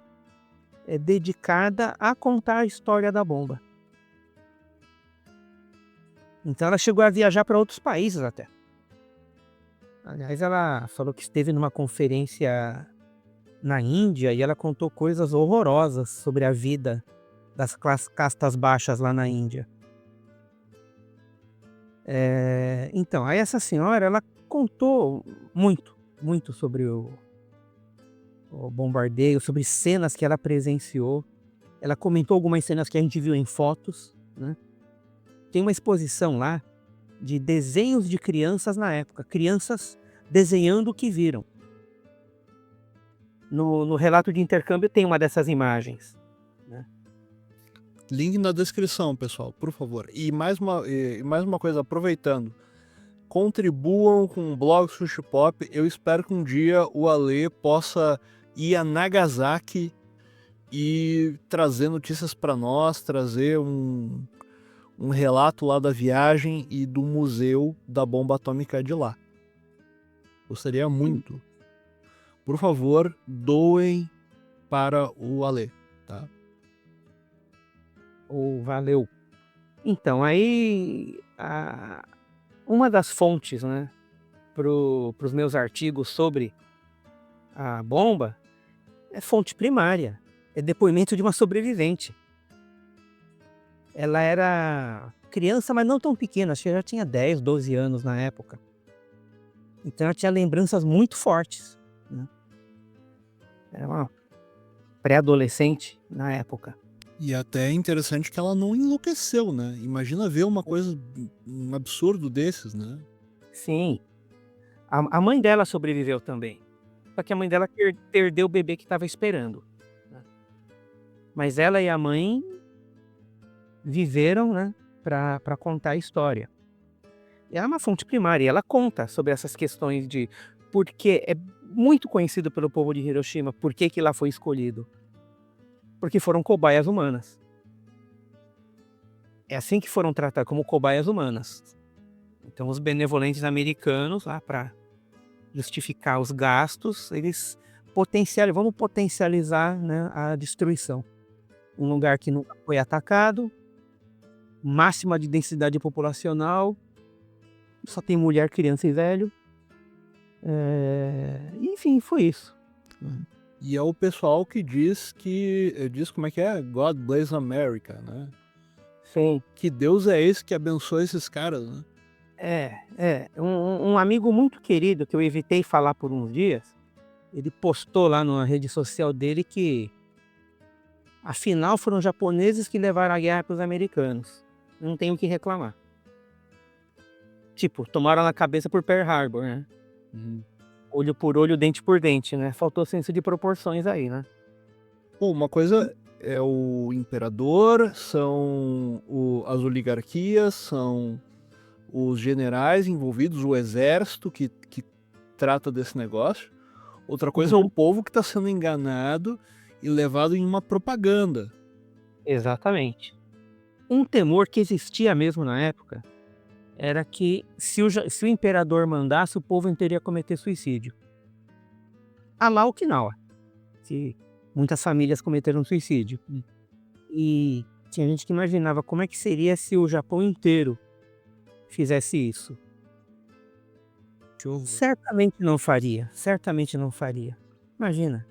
dedicada a contar a história da bomba. Então ela chegou a viajar para outros países até. Aliás, ela falou que esteve numa conferência na Índia e ela contou coisas horrorosas sobre a vida das castas baixas lá na Índia. Então, aí essa senhora, ela contou muito sobre o bombardeio, sobre cenas que ela presenciou. Ela comentou algumas cenas que a gente viu em fotos, né? Tem uma exposição lá de desenhos de crianças na época, crianças desenhando o que viram. No relato de intercâmbio tem uma dessas imagens, né? Link na descrição, pessoal, por favor. E mais uma coisa, aproveitando, contribuam com o blog Sushi Pop. Eu espero que um dia o Ale possa ir a Nagasaki e trazer notícias para nós, trazer um relato lá da viagem e do museu da bomba atômica de lá. Gostaria muito. Por favor, doem para o Ale, tá? Valeu. Então, aí uma das fontes, né, para os meus artigos sobre a bomba é fonte primária, é depoimento de uma sobrevivente. Ela era criança, mas não tão pequena, acho que já tinha 10, 12 anos na época. Então ela tinha lembranças muito fortes, né? Era uma pré-adolescente na época. E até é interessante que ela não enlouqueceu, né? Imagina ver uma coisa, um absurdo desses, né? Sim. A mãe dela sobreviveu também. Só que a mãe dela perdeu o bebê que estava esperando, né? Mas ela e a mãe viveram, né, para contar a história. E é uma fonte primária, e ela conta sobre essas questões de porque é muito conhecido pelo povo de Hiroshima, por que lá foi escolhido. Porque foram cobaias humanas. É assim que foram tratados, como cobaias humanas. Então os benevolentes americanos, lá para justificar os gastos, eles vamos potencializar, né, a destruição. Um lugar que nunca foi atacado, máxima de densidade populacional, só tem mulher, criança e velho. Enfim, foi isso. E é o pessoal que diz como é que é? God bless America, né? Sim. Que Deus é esse que abençoa esses caras, né? Um amigo muito querido que eu evitei falar por uns dias, ele postou lá na rede social dele que afinal foram os japoneses que levaram a guerra para os americanos. Não tem o que reclamar. Tipo, tomaram na cabeça por Pearl Harbor, né? Olho por olho, dente por dente, né? Faltou senso de proporções aí, né? Pô, uma coisa é o imperador, são as oligarquias, são os generais envolvidos, o exército que trata desse negócio. Outra coisa é o povo que está sendo enganado e levado em uma propaganda. Exatamente. Um temor que existia mesmo na época era que se o imperador mandasse, o povo inteiro ia cometer suicídio. A lá Okinawa, que muitas famílias cometeram suicídio. E tinha gente que imaginava como é que seria se o Japão inteiro fizesse isso. Certamente não faria. Imagina,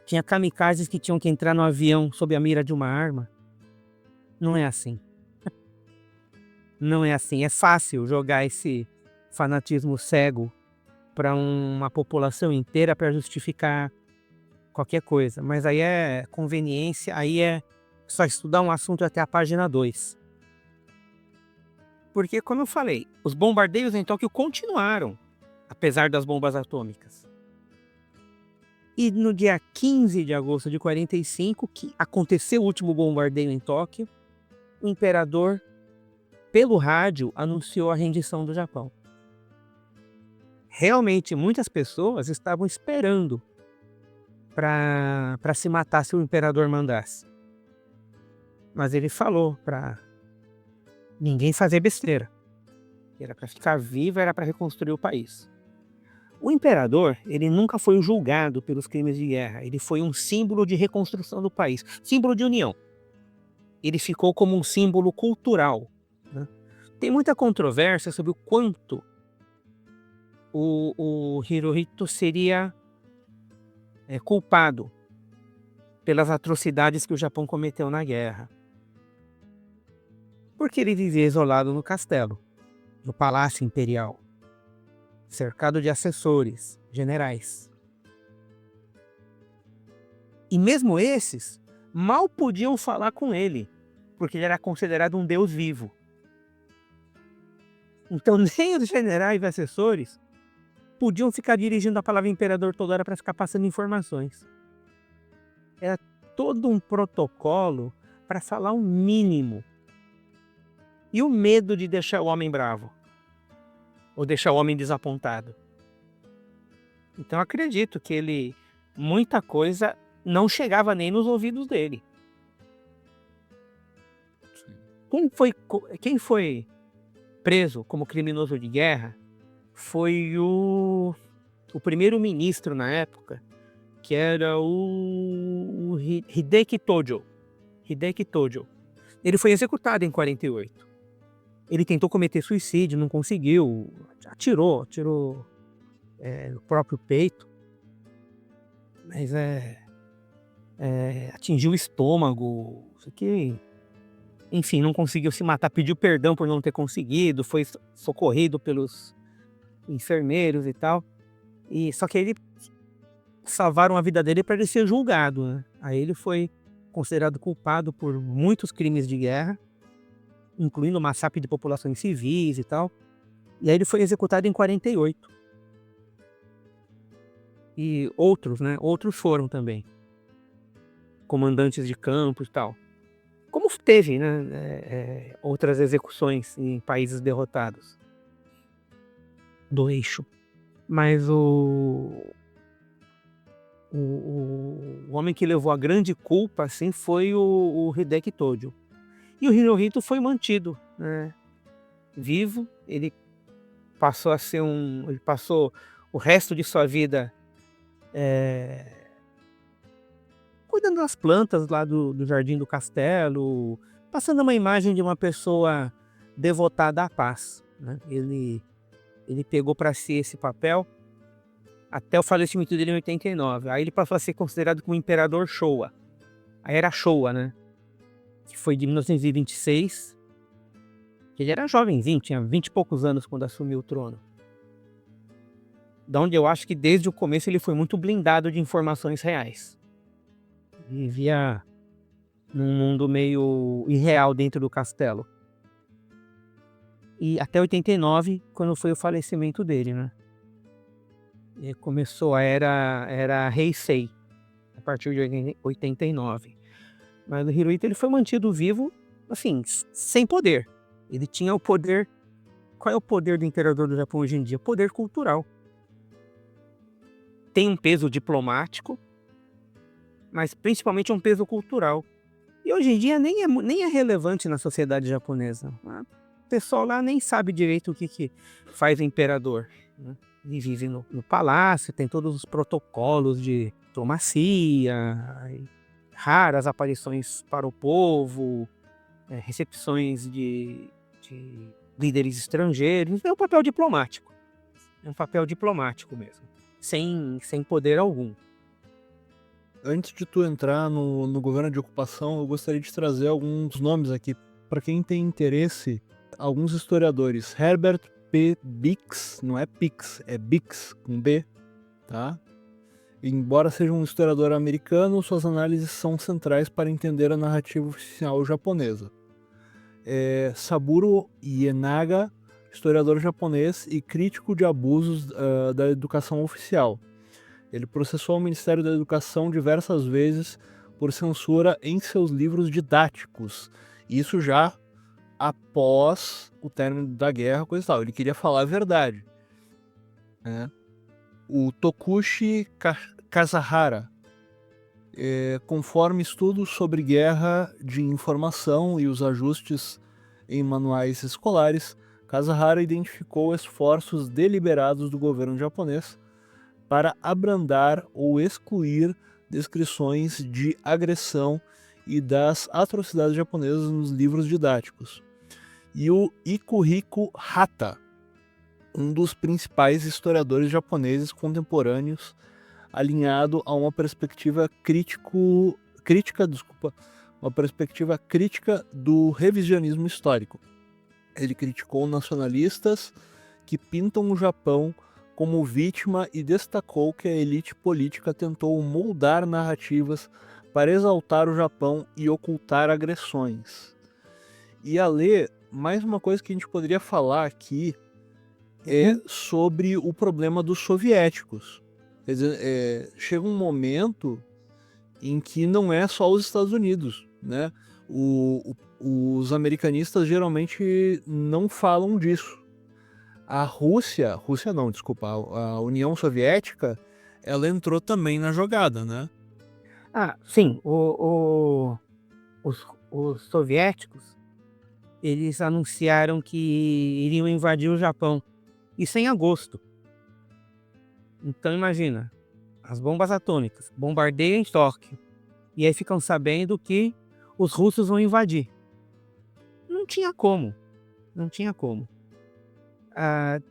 tinha kamikazes que tinham que entrar no avião sob a mira de uma arma. Não é assim. Não é assim. É fácil jogar esse fanatismo cego para uma população inteira para justificar qualquer coisa. Mas aí é conveniência, aí é só estudar um assunto até a página 2. Porque, como eu falei, os bombardeios em Tóquio continuaram, apesar das bombas atômicas. E no dia 15 de agosto de 45, que aconteceu o último bombardeio em Tóquio, o imperador, pelo rádio, anunciou a rendição do Japão. Realmente, muitas pessoas estavam esperando para se matar se o imperador mandasse. Mas ele falou para ninguém fazer besteira. que era para ficar viva, era para reconstruir o país. O imperador, ele nunca foi julgado pelos crimes de guerra, ele foi um símbolo de reconstrução do país, símbolo de união. Ele ficou como um símbolo cultural, né? Tem muita controvérsia sobre o quanto o Hirohito seria culpado pelas atrocidades que o Japão cometeu na guerra. Porque ele vivia isolado no castelo, no Palácio Imperial, cercado de assessores, generais. E mesmo esses mal podiam falar com ele, porque ele era considerado um deus vivo. Então nem os generais e assessores podiam ficar dirigindo a palavra imperador toda hora para ficar passando informações. Era todo um protocolo para falar o mínimo. E o medo de deixar o homem bravo, ou deixar o homem desapontado. Então acredito que muita coisa não chegava nem nos ouvidos dele. Quem foi preso como criminoso de guerra foi o primeiro-ministro na época, que era o Hideki Tojo. Hideki Tojo. Ele foi executado em 48. Ele tentou cometer suicídio, não conseguiu, atirou no próprio peito, mas atingiu o estômago, isso aqui, enfim, não conseguiu se matar, pediu perdão por não ter conseguido, foi socorrido pelos enfermeiros e tal, só que ele salvaram a vida dele para ele ser julgado, né? Aí ele foi considerado culpado por muitos crimes de guerra, incluindo massacre de populações civis e tal. E aí ele foi executado em 48. E outros, né? Outros foram também. Comandantes de campos e tal. Como teve, né? Outras execuções em países derrotados do eixo. Mas o homem que levou a grande culpa, assim, foi o Hideki Tojo. E o Hirohito foi mantido, né, vivo. Ele passou ele passou o resto de sua vida cuidando das plantas lá do jardim do castelo, passando uma imagem de uma pessoa devotada à paz, né? Ele pegou para si esse papel até o falecimento dele em 89. Aí ele passou a ser considerado como imperador Showa. A era Showa, né? Que foi de 1926, que ele era jovenzinho, tinha 20 e poucos anos quando assumiu o trono. Da onde eu acho que desde o começo ele foi muito blindado de informações reais. Vivia num mundo meio irreal dentro do castelo. E até 89, quando foi o falecimento dele, né? E começou a era Heisei, a partir de 89. Mas o Hirohito, ele foi mantido vivo, assim, sem poder. Ele tinha o poder. Qual é o poder do imperador do Japão hoje em dia? Poder cultural. Tem um peso diplomático, mas principalmente um peso cultural. E hoje em dia nem é relevante na sociedade japonesa. O pessoal lá nem sabe direito o que faz o imperador, né? Ele vive no palácio, tem todos os protocolos de diplomacia, raras aparições para o povo, recepções de líderes estrangeiros. É um papel diplomático. É um papel diplomático mesmo, sem poder algum. Antes de tu entrar no governo de ocupação, eu gostaria de trazer alguns nomes aqui para quem tem interesse. Alguns historiadores. Herbert P. Bix, não é Pix, é Bix com B, tá? Embora seja um historiador americano, suas análises são centrais para entender a narrativa oficial japonesa. Saburo Ienaga, historiador japonês e crítico de abusos da educação oficial. Ele processou o Ministério da Educação diversas vezes por censura em seus livros didáticos. Isso já após o término da guerra, coisa e tal. Ele queria falar a verdade, né? O Tokushi Kazahara, conforme estudos sobre guerra de informação e os ajustes em manuais escolares, Kasahara identificou esforços deliberados do governo japonês para abrandar ou excluir descrições de agressão e das atrocidades japonesas nos livros didáticos. E o Ikuhiko Hata, um dos principais historiadores japoneses contemporâneos, alinhado a uma perspectiva crítica do revisionismo histórico. Ele criticou nacionalistas que pintam o Japão como vítima e destacou que a elite política tentou moldar narrativas para exaltar o Japão e ocultar agressões. E Ale, mais uma coisa que a gente poderia falar aqui é sobre o problema dos soviéticos. Quer dizer, chega um momento em que não é só os Estados Unidos, né? Os americanistas geralmente não falam disso. A União Soviética, ela entrou também na jogada, né? Sim, os soviéticos, eles anunciaram que iriam invadir o Japão, isso em agosto. Então imagina, as bombas atômicas bombardeiam em Tóquio, e aí ficam sabendo que os russos vão invadir. Não tinha como.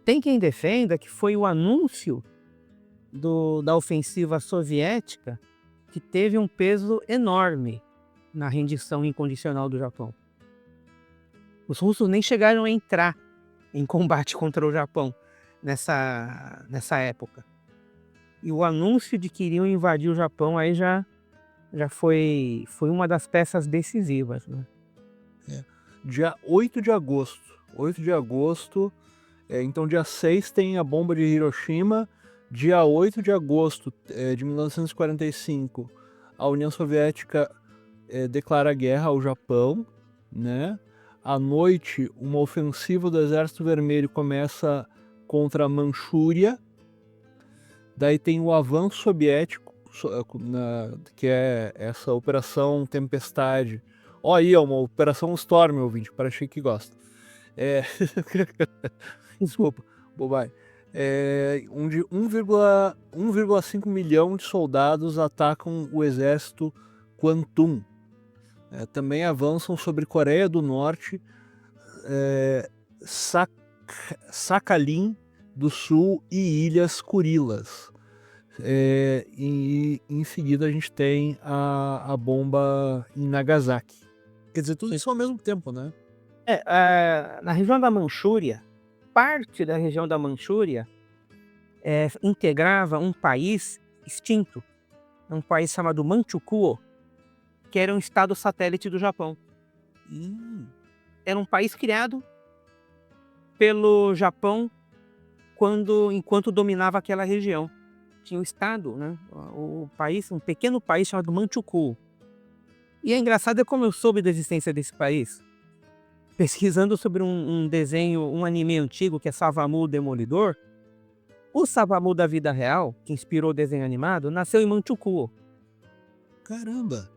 Tem quem defenda que foi o anúncio da ofensiva soviética que teve um peso enorme na rendição incondicional do Japão. Os russos nem chegaram a entrar em combate contra o Japão nessa época. E o anúncio de que iriam invadir o Japão aí já foi uma das peças decisivas, né? Dia 8 de agosto. Então dia 6 tem a bomba de Hiroshima. Dia 8 de agosto de 1945, a União Soviética declara guerra ao Japão, né? À noite, uma ofensiva do Exército Vermelho começa contra a Manchúria. Daí tem o avanço soviético, que é essa Operação Tempestade. Ó, aí, uma Operação Storm, ouvinte, para achei que gosta. Desculpa, bobagem. Onde 1,5 milhão de soldados atacam o exército Kwantung. Também avançam sobre Coreia do Norte, Sakhalin do Sul e Ilhas Kurilas. E em seguida a gente tem a bomba em Nagasaki. Quer dizer, tudo isso ao mesmo tempo, né? Na região da Manchúria, parte da região da Manchúria integrava um país extinto, um país chamado Manchukuo, que era um estado satélite do Japão. Era um país criado pelo Japão enquanto dominava aquela região. Tinha o estado, né? O país, um pequeno país chamado Manchukuo. E é engraçado como eu soube da existência desse país. Pesquisando sobre um desenho, um anime antigo que é Savamu o Demolidor. O Savamu da vida real, que inspirou o desenho animado, nasceu em Manchukuo. Caramba!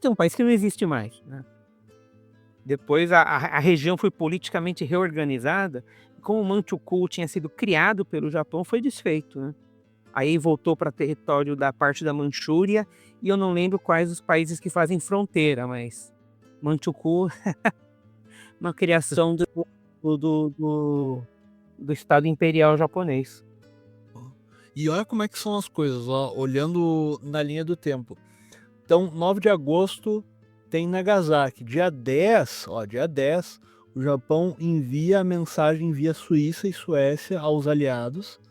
Tem um país que não existe mais, né? Depois a região foi politicamente reorganizada. Como Manchukuo tinha sido criado pelo Japão, foi desfeito, né? Aí voltou para território da parte da Manchúria, e eu não lembro quais os países que fazem fronteira, mas Manchukuo uma criação do Estado Imperial Japonês. E olha como é que são as coisas, ó, olhando na linha do tempo. Então, 9 de agosto tem Nagasaki. Dia 10, o Japão envia a mensagem via Suíça e Suécia aos aliados.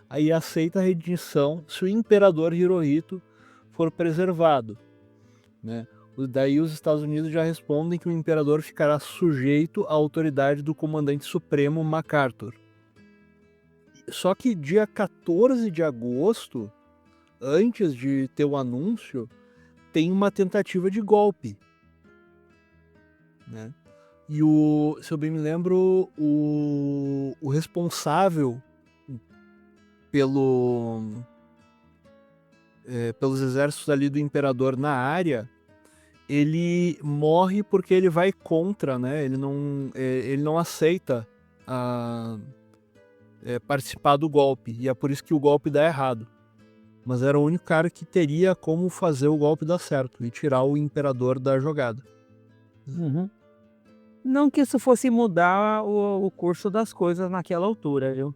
Aí aceita a rendição se o imperador Hirohito for preservado, né? Daí os Estados Unidos já respondem que o imperador ficará sujeito à autoridade do comandante supremo MacArthur. Só que dia 14 de agosto, antes de ter o anúncio, tem uma tentativa de golpe, né? E se eu bem me lembro, o responsável pelos exércitos ali do imperador na área ele morre porque ele vai contra, né? Ele não aceita participar do golpe, e é por isso que o golpe dá errado. Mas era o único cara que teria como fazer o golpe dar certo e tirar o imperador da jogada. Uhum. Não que isso fosse mudar o curso das coisas naquela altura, viu?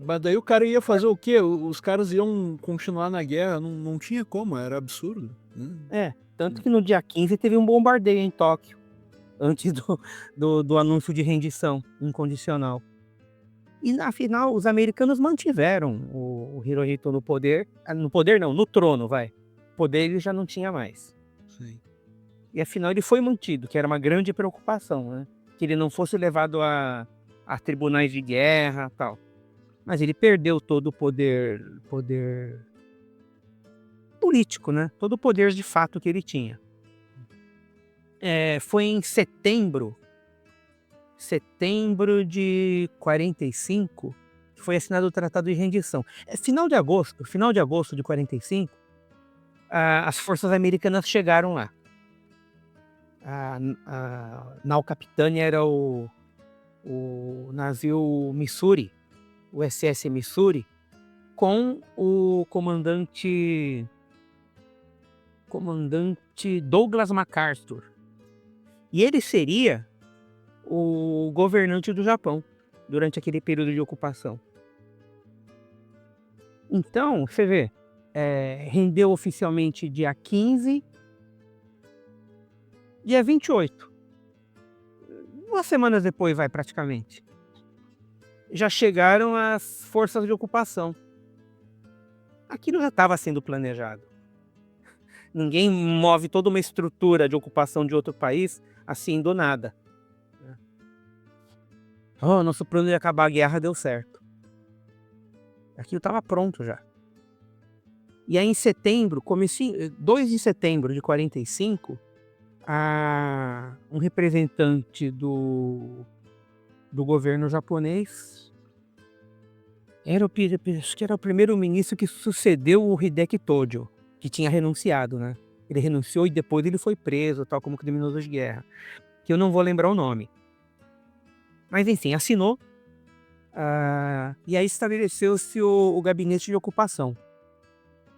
Mas daí o cara ia fazer o quê? Os caras iam continuar na guerra, não tinha como, era absurdo. Tanto que no dia 15 teve um bombardeio em Tóquio, antes do anúncio de rendição incondicional. E afinal, os americanos mantiveram o Hirohito no poder. No poder não, no trono, vai. Poder ele já não tinha mais. Sim. E afinal ele foi mantido, que era uma grande preocupação, né? Que ele não fosse levado a tribunais de guerra e tal. Mas ele perdeu todo o poder político, né? Todo o poder de fato que ele tinha. Foi em setembro de 45, que foi assinado o Tratado de Rendição. Final de agosto de 45, as forças americanas chegaram lá. A nau Capitânia era o navio Missouri, o SS Missouri, com o comandante Douglas MacArthur. E ele seria o governante do Japão durante aquele período de ocupação. Então, você vê, rendeu oficialmente dia 15, dia 28. 2 semanas depois, praticamente. Já chegaram as forças de ocupação. Aquilo já estava sendo planejado. Ninguém move toda uma estrutura de ocupação de outro país assim do nada. Nosso plano de acabar a guerra deu certo. Aquilo estava pronto já. E aí em setembro, 2 de setembro de 45, um representante do governo japonês, acho que era o primeiro-ministro que sucedeu o Hideki Tojo, que tinha renunciado, né? Ele renunciou e depois ele foi preso, tal como criminoso de guerra, que eu não vou lembrar o nome. Mas enfim, assinou, e aí estabeleceu-se o gabinete de ocupação.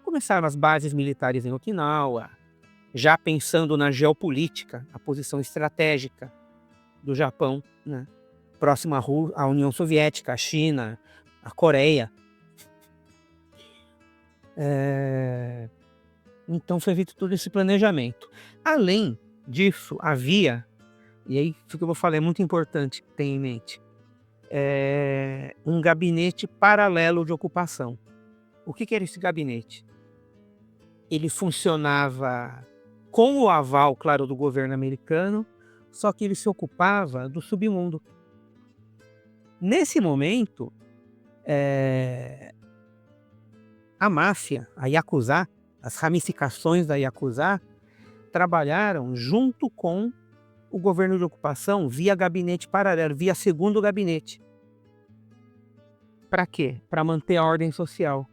Começaram as bases militares em Okinawa, já pensando na geopolítica, a posição estratégica do Japão, né? Próximo à União Soviética, à China, à Coreia. Então foi feito todo esse planejamento. Além disso, havia, e aí isso que eu vou falar é muito importante ter em mente, um gabinete paralelo de ocupação. O que era esse gabinete? Ele funcionava com o aval, claro, do governo americano, só que ele se ocupava do submundo. Nesse momento, a máfia, a Yakuza, as ramificações da Yakuza, trabalharam junto com o governo de ocupação via gabinete paralelo, via segundo gabinete. Para quê? Para manter a ordem social.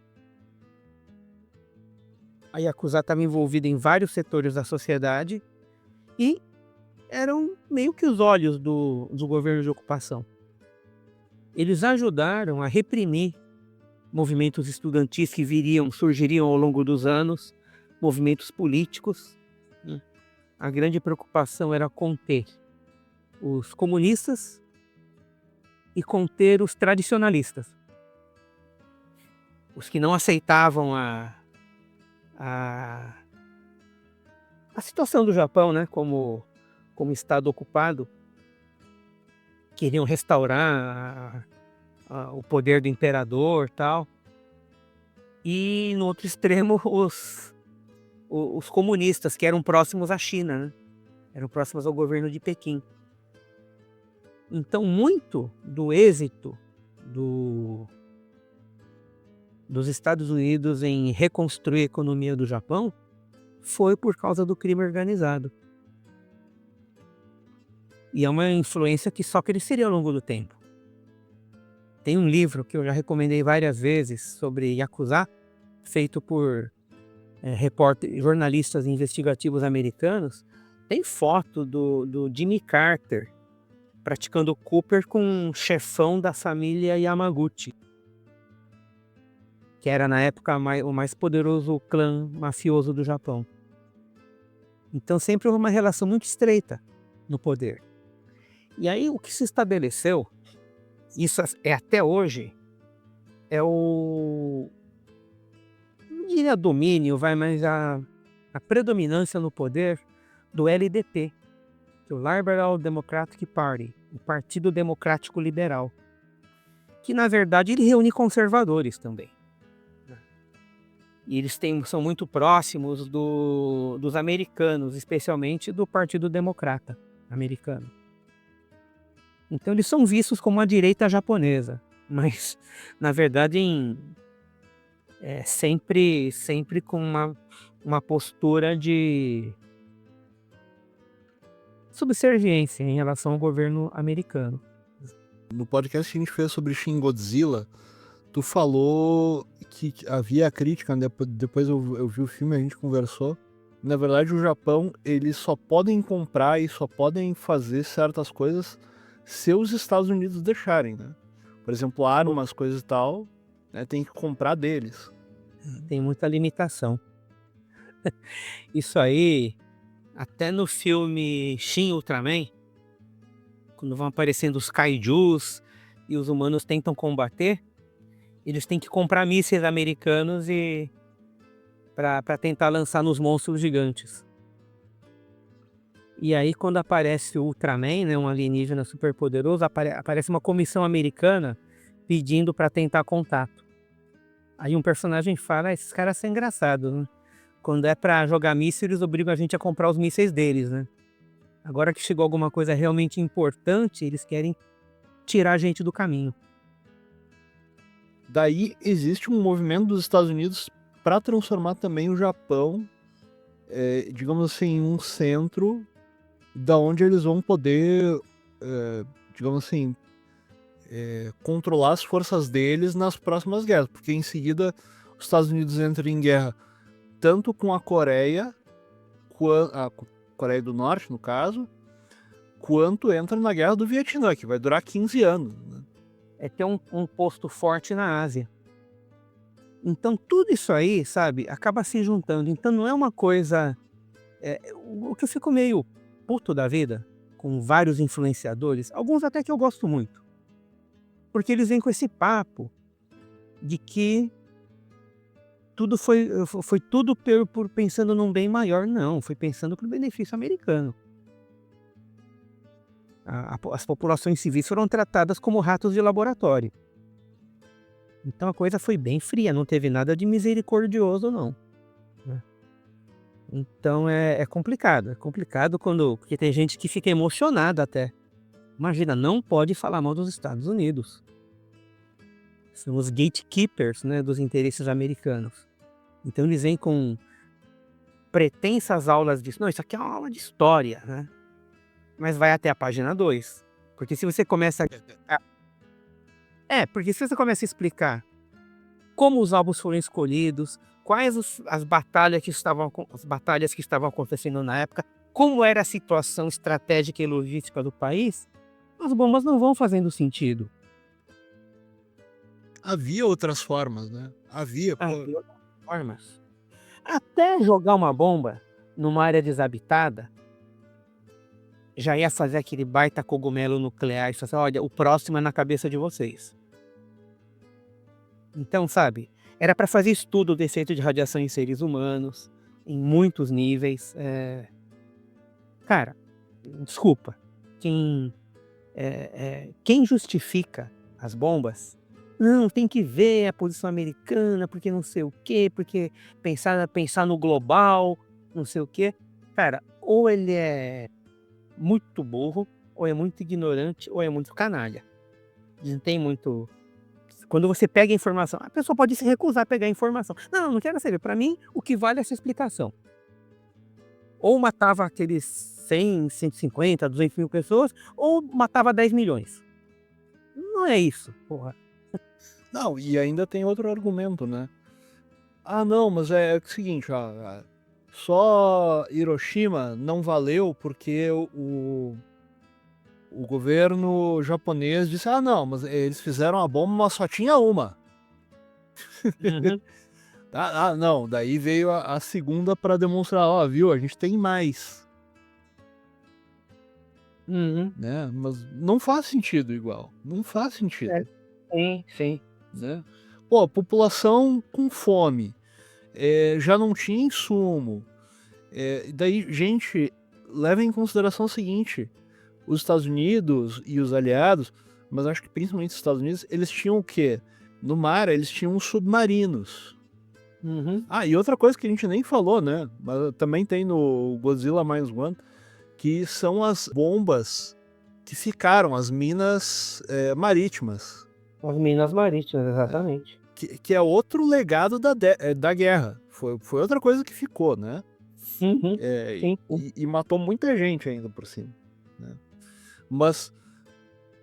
A Yakuza estava envolvida em vários setores da sociedade e eram meio que os olhos do governo de ocupação. Eles ajudaram a reprimir movimentos estudantis que surgiriam ao longo dos anos, movimentos políticos. A grande preocupação era conter os comunistas e conter os tradicionalistas. Os que não aceitavam a situação do Japão, né, como estado ocupado, queriam restaurar o poder do imperador, tal. E no outro extremo os comunistas, que eram próximos à China, né? Eram próximos ao governo de Pequim. Então muito do êxito dos Estados Unidos em reconstruir a economia do Japão foi por causa do crime organizado. E é uma influência que só cresceria ao longo do tempo. Tem um livro que eu já recomendei várias vezes sobre Yakuza, feito por jornalistas investigativos americanos, tem foto do Jimmy Carter praticando Cooper com um chefão da família Yamaguchi, que era na época o mais poderoso clã mafioso do Japão. Então sempre houve uma relação muito estreita no poder. E aí o que se estabeleceu, isso é até hoje, é o... não diria domínio, mas a predominância no poder do LDP, que é o Liberal Democratic Party, o Partido Democrático Liberal, que na verdade ele reúne conservadores também. E eles são muito próximos dos americanos, especialmente do Partido Democrata americano. Então eles são vistos como a direita japonesa, mas na verdade sempre com uma postura de subserviência em relação ao governo americano. No podcast que a gente fez sobre Shin Godzilla, tu falou que havia crítica, né? Depois eu vi o filme, a gente conversou. Na verdade, o Japão, eles só podem comprar e só podem fazer certas coisas se os Estados Unidos deixarem, né? Por exemplo, armas, coisas e tal, né? Tem que comprar deles. Tem muita limitação. Isso aí, até no filme Shin Ultraman, quando vão aparecendo os kaijus e os humanos tentam combater, eles têm que comprar mísseis americanos para tentar lançar nos monstros gigantes. E aí quando aparece o Ultraman, né, um alienígena super poderoso, aparece uma comissão americana pedindo para tentar contato. Aí um personagem fala, esses caras são engraçados, né? Quando é para jogar mísseis, eles obrigam a gente a comprar os mísseis deles, né? Agora que chegou alguma coisa realmente importante, eles querem tirar a gente do caminho. Daí existe um movimento dos Estados Unidos para transformar também o Japão, digamos assim, em um centro da onde eles vão poder, digamos assim, controlar as forças deles nas próximas guerras, porque em seguida os Estados Unidos entram em guerra tanto com a Coreia do Norte, no caso, quanto entra na guerra do Vietnã, que vai durar 15 anos, né? É ter um posto forte na Ásia. Então tudo isso aí, sabe, acaba se juntando. Então não é uma coisa... o que eu fico meio puto da vida, com vários influenciadores, alguns até que eu gosto muito, porque eles vêm com esse papo de que tudo foi tudo por pensando num bem maior. Não, foi pensando pro benefício americano. As populações civis foram tratadas como ratos de laboratório. Então a coisa foi bem fria, não teve nada de misericordioso, não. Então é complicado. É complicado porque tem gente que fica emocionada até. Imagina, não pode falar mal dos Estados Unidos. São os gatekeepers, né, dos interesses americanos. Então eles vêm com pretensas aulas de... Não, isso aqui é uma aula de história, né? Mas vai até a página 2. Porque se você começa porque se você começa a explicar como os alvos foram escolhidos, quais as batalhas que estavam acontecendo na época, como era a situação estratégica e logística do país, as bombas não vão fazendo sentido. Havia outras formas, né? Havia outras formas. Até jogar uma bomba numa área desabitada já ia fazer aquele baita cogumelo nuclear e falar assim, olha, o próximo é na cabeça de vocês. Então, sabe, era para fazer estudo do efeito de radiação em seres humanos, em muitos níveis. Cara, desculpa, quem justifica as bombas, não, tem que ver a posição americana, porque não sei o quê, porque pensar no global, não sei o quê. Cara, ou ele é muito burro, ou é muito ignorante, ou é muito canalha. Não tem muito... Quando você pega a informação, a pessoa pode se recusar a pegar a informação. Não quero saber. Para mim, o que vale é essa explicação. Ou matava aqueles 100, 150, 200 mil pessoas, ou matava 10 milhões. Não é isso, porra. Não, e ainda tem outro argumento, né? Ah, não, mas é o seguinte, ó, só Hiroshima não valeu porque o governo japonês disse: "Ah, não, mas eles fizeram a bomba, mas só tinha uma". Uhum. Não, daí veio a segunda para demonstrar: "Ó, viu, a gente tem mais", Uhum. né, mas não faz sentido igual, não faz sentido, É. Sim, sim. né. Pô, a população com fome, já não tinha insumo, daí gente, leva em consideração o seguinte: os Estados Unidos e os aliados, mas acho que principalmente os Estados Unidos, eles tinham o quê? No mar, eles tinham os submarinos. Uhum. Ah, e outra coisa que a gente nem falou, né, mas também tem no Godzilla Minus One, que são as bombas que ficaram, as minas, marítimas, As minas marítimas, exatamente. que é outro legado da guerra. Foi outra coisa que ficou, né, Uhum. Sim, sim. e matou muita gente ainda por cima, né. Mas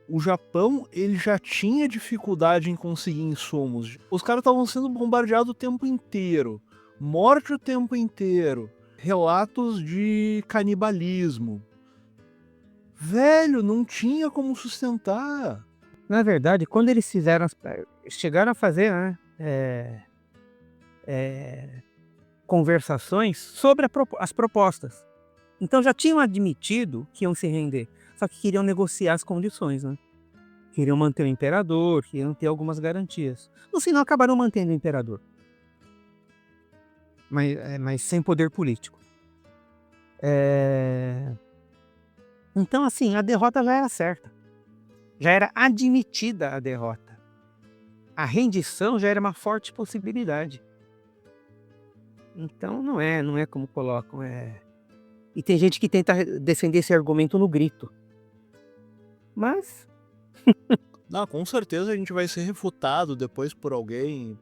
o Japão, ele já tinha dificuldade em conseguir insumos. Os caras estavam sendo bombardeados o tempo inteiro, morte o tempo inteiro, relatos de canibalismo. Velho, não tinha como sustentar. Na verdade, quando eles fizeram chegaram a fazer, né, conversações sobre as propostas. Então já tinham admitido que iam se render, só que queriam negociar as condições, né. Queriam manter o imperador, queriam ter algumas garantias. No final acabaram mantendo o imperador, mas sem poder político. Eh, então assim, a derrota já era certa, já era admitida a derrota. A rendição já era uma forte possibilidade. Então não é como colocam, e tem gente que tenta defender esse argumento no grito, mas Não, com certeza a gente vai ser refutado depois por alguém,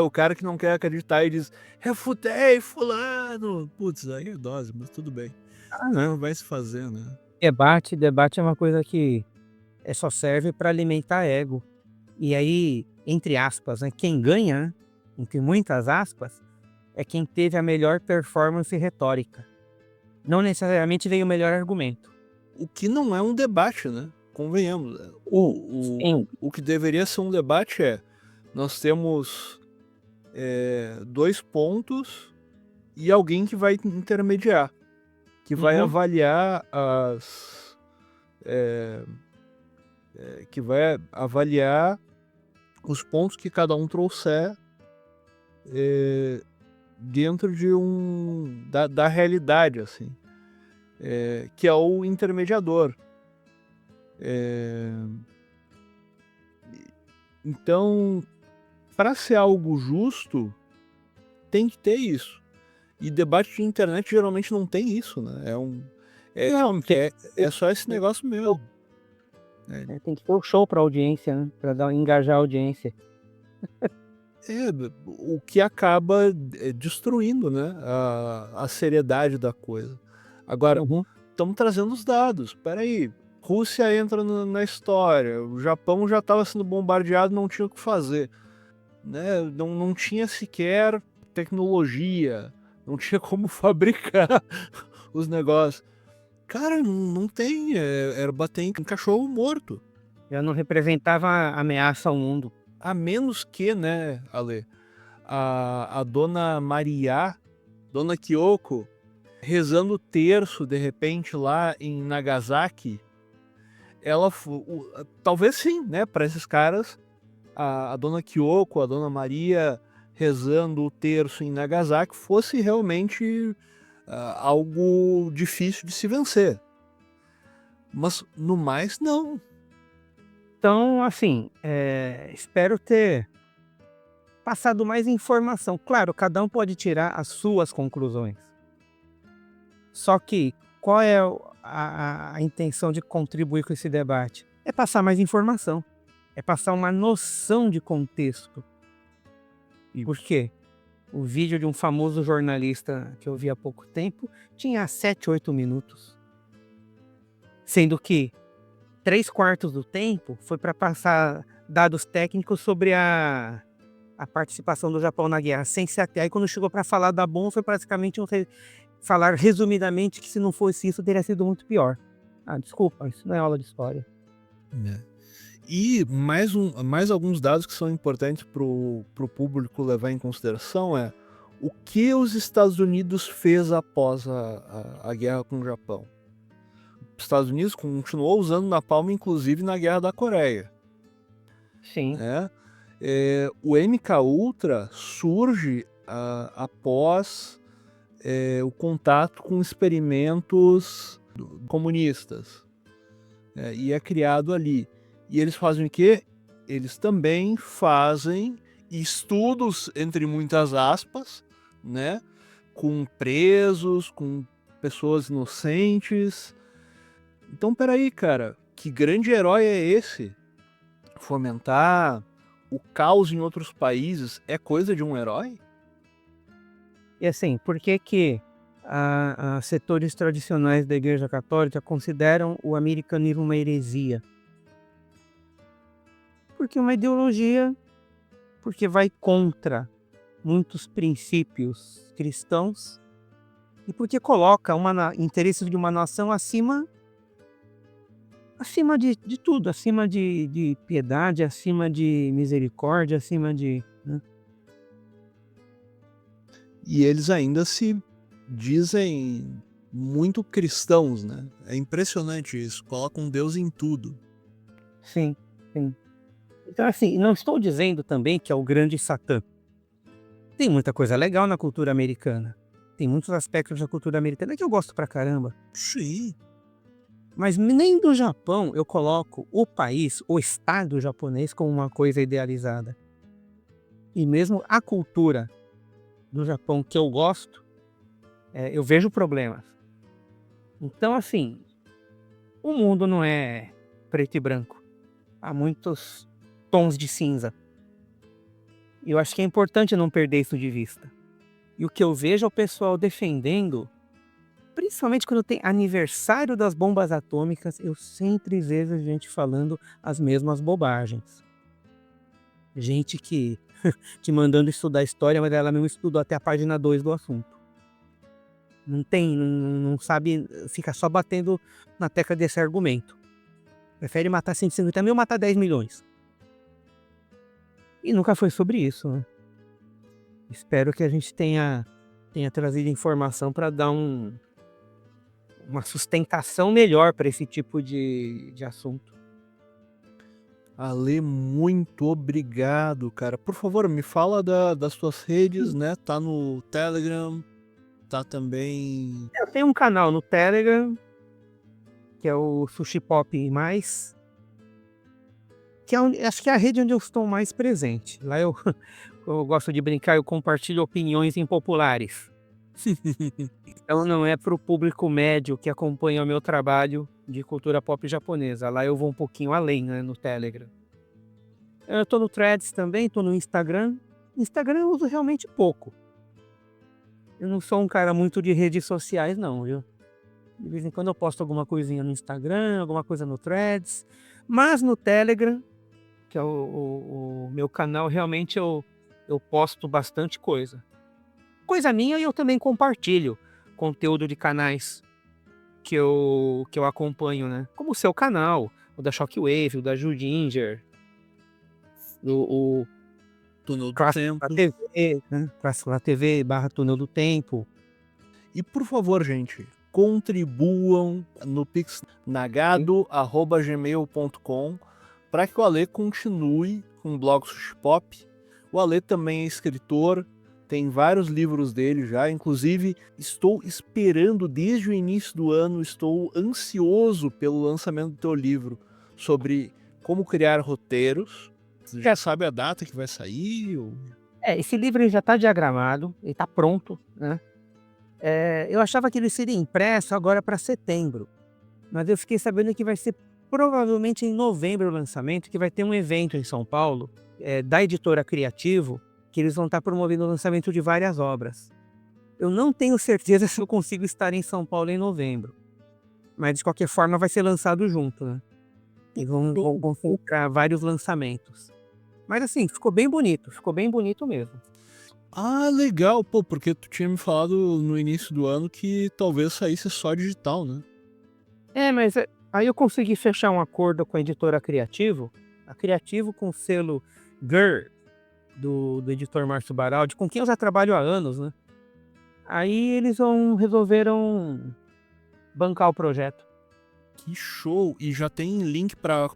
o cara que não quer acreditar e diz: "Refutei fulano". Putz, aí é dose, mas tudo bem. ah não, Vai se fazer, né. debate é uma coisa que, só serve para alimentar ego. E aí, entre aspas, né, quem ganha, né, entre muitas aspas, é quem teve a melhor performance retórica. Não necessariamente veio o melhor argumento. O que não é um debate, né, convenhamos. Sim. O que deveria ser um debate é: nós temos, 2 pontos e alguém que vai intermediar, que vai Uhum. avaliar que vai avaliar os pontos que cada um trouxer, dentro de da realidade, assim, que é o intermediador. Eh, então, para ser algo justo, tem que ter isso. E debate de internet geralmente não tem isso, né, Não, é só esse negócio mesmo. É, tem que ter o show para audiência, né, pra engajar a audiência. o que acaba, destruindo, né, a seriedade da coisa. Agora, Uhum. estamos trazendo os dados, espera aí, Rússia entra na história, o Japão já estava sendo bombardeado, não tinha o que fazer, né, não tinha sequer tecnologia, não tinha como fabricar os negócios. Cara, não tem, era bater em cachorro morto. Já não representava ameaça ao mundo. A menos que, né, Ale, a dona Maria, dona Kyoko, rezando o terço, de repente, lá em Nagasaki, talvez sim, né, para esses caras, a dona Kyoko, a dona Maria rezando o terço em Nagasaki fosse realmente, algo difícil de se vencer. Mas no mais, não. Então, assim, espero ter passado mais informação. Claro, cada um pode tirar as suas conclusões. Só que qual é a intenção de contribuir com esse debate? É passar mais informação, é passar uma noção de contexto. E Por quê? O vídeo de um famoso jornalista que eu vi há pouco tempo tinha 7, 8 minutos. Sendo que 3/4 do tempo foi para passar dados técnicos sobre a participação do Japão na guerra, sem se até aí quando chegou para falar da bomba foi praticamente falar resumidamente que se não fosse isso teria sido muito pior. Desculpa, isso não é aula de história. E mais alguns dados que são importantes para o público levar em consideração é o que os Estados Unidos fez após a guerra com o Japão. Os Estados Unidos continuou usando napalm, inclusive na Guerra da Coreia. Sim. O MK Ultra surge após o contato com experimentos comunistas. E é criado ali. E eles fazem o quê? Eles também fazem estudos, entre muitas aspas, né? Com presos, com pessoas inocentes. Então, peraí, cara, que grande herói é esse? Fomentar o caos em outros países é coisa de um herói? E assim, por que setores tradicionais da Igreja Católica consideram o americanismo uma heresia? Porque é uma ideologia, porque vai contra muitos princípios cristãos e porque coloca interesses de uma nação acima de tudo, acima de piedade, acima de misericórdia, acima de... né? E eles ainda se dizem muito cristãos, né? É impressionante isso, colocam Deus em tudo. Sim, sim. Então assim, não estou dizendo também que é o grande Satã. Tem muita coisa legal na cultura americana. Tem muitos aspectos da cultura americana que eu gosto pra caramba. Sim. Mas nem do Japão eu coloco o país, o Estado japonês como uma coisa idealizada. E mesmo a cultura do Japão que eu gosto, eu vejo problemas. Então assim, o mundo não é preto e branco. Há muitos tons de cinza. E eu acho que é importante não perder isso de vista. E o que eu vejo é o pessoal defendendo, principalmente quando tem aniversário das bombas atômicas, eu sempre vejo gente falando as mesmas bobagens. Gente que te mandando estudar história, mas ela mesmo estudou até a página 2 do assunto. Não sabe, fica só batendo na tecla desse argumento. Prefere matar 150 mil ou matar 10 milhões. E nunca foi sobre isso, né? Espero que a gente tenha trazido informação para dar uma sustentação melhor para esse tipo de assunto. Ale, muito obrigado, cara. Por favor, me fala das tuas redes, né? Tá no Telegram, tá também... Eu tenho um canal no Telegram, que é o Sushi Pop Mais, que acho que é a rede onde eu estou mais presente. Lá eu gosto de brincar, eu compartilho opiniões impopulares. Então não é para o público médio que acompanha o meu trabalho de cultura pop japonesa. Lá eu vou um pouquinho além, né, no Telegram. Eu tô no Threads também, tô no Instagram. Instagram eu uso realmente pouco. Eu não sou um cara muito de redes sociais não, viu? De vez em quando eu posto alguma coisinha no Instagram, alguma coisa no Threads. Mas no Telegram, que é o meu canal, realmente eu posto bastante coisa. Coisa minha, e eu também compartilho conteúdo de canais que eu acompanho, né? Como o seu canal, o da Shockwave, o da Judinger, o Túnel do Crassula Tempo. TV, né? Crassula TV / Túnel do Tempo. E por favor, gente, contribuam no Pix nagado@gmail.com para que o Ale continue com o blog Sushi Pop. O Ale também é escritor, tem vários livros dele já, inclusive estou esperando desde o início do ano, estou ansioso pelo lançamento do teu livro sobre como criar roteiros. Você já sabe a data que vai sair? Esse livro ele já está diagramado, ele está pronto, né? Eu achava que ele seria impresso agora para setembro, mas eu fiquei sabendo que vai ser provavelmente em novembro o lançamento, que vai ter um evento em São Paulo, da editora Criativo, que eles vão estar promovendo o lançamento de várias obras. Eu não tenho certeza se eu consigo estar em São Paulo em novembro, mas de qualquer forma vai ser lançado junto, né? E vão concentrar vários lançamentos. Mas assim, ficou bem bonito mesmo. Ah, legal, pô, porque tu tinha me falado no início do ano que talvez saísse só digital, né? Mas aí eu consegui fechar um acordo com a editora Criativo, a Criativo com o selo GER, do editor Márcio Baraldi, com quem eu já trabalho há anos, né? Aí eles resolveram bancar o projeto. Que show! E já tem link pra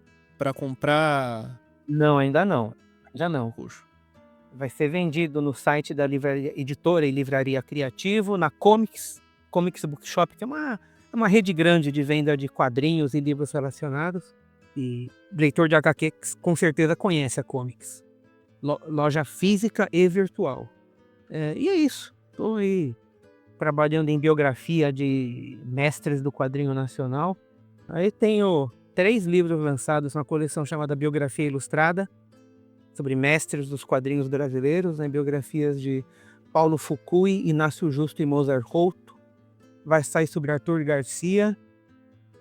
comprar. Não, ainda não. Já não. Poxa. Vai ser vendido no site da editora e livraria Criativo, na Comics Bookshop, que é uma rede grande de venda de quadrinhos e livros relacionados. E leitor de HQ com certeza conhece a Comics. Loja física e virtual. E é isso. Estou aí trabalhando em biografia de mestres do quadrinho nacional. Aí tenho 3 livros lançados na coleção chamada Biografia Ilustrada, sobre mestres dos quadrinhos brasileiros, né? Biografias de Paulo Fukui, Inácio Justo e Mozart Couto. Vai sair sobre Arthur Garcia.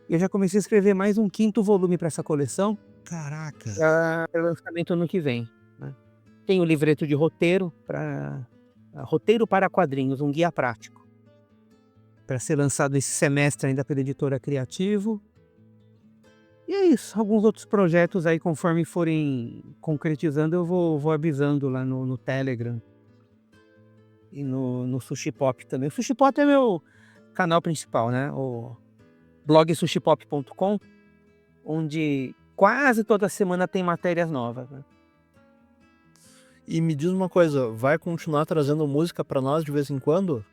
Eu já comecei a escrever mais um 5º volume para essa coleção. Caraca! Para lançamento ano que vem, né? Tem o livreto de roteiro, roteiro para quadrinhos, um guia prático, para ser lançado esse semestre ainda pela editora Criativo. E é isso, alguns outros projetos aí, conforme forem concretizando, eu vou avisando lá no Telegram e no Sushi Pop também. O Sushi Pop é meu canal principal, né? O blog sushipop.com, onde quase toda semana tem matérias novas, né? E me diz uma coisa, vai continuar trazendo música pra nós de vez em quando?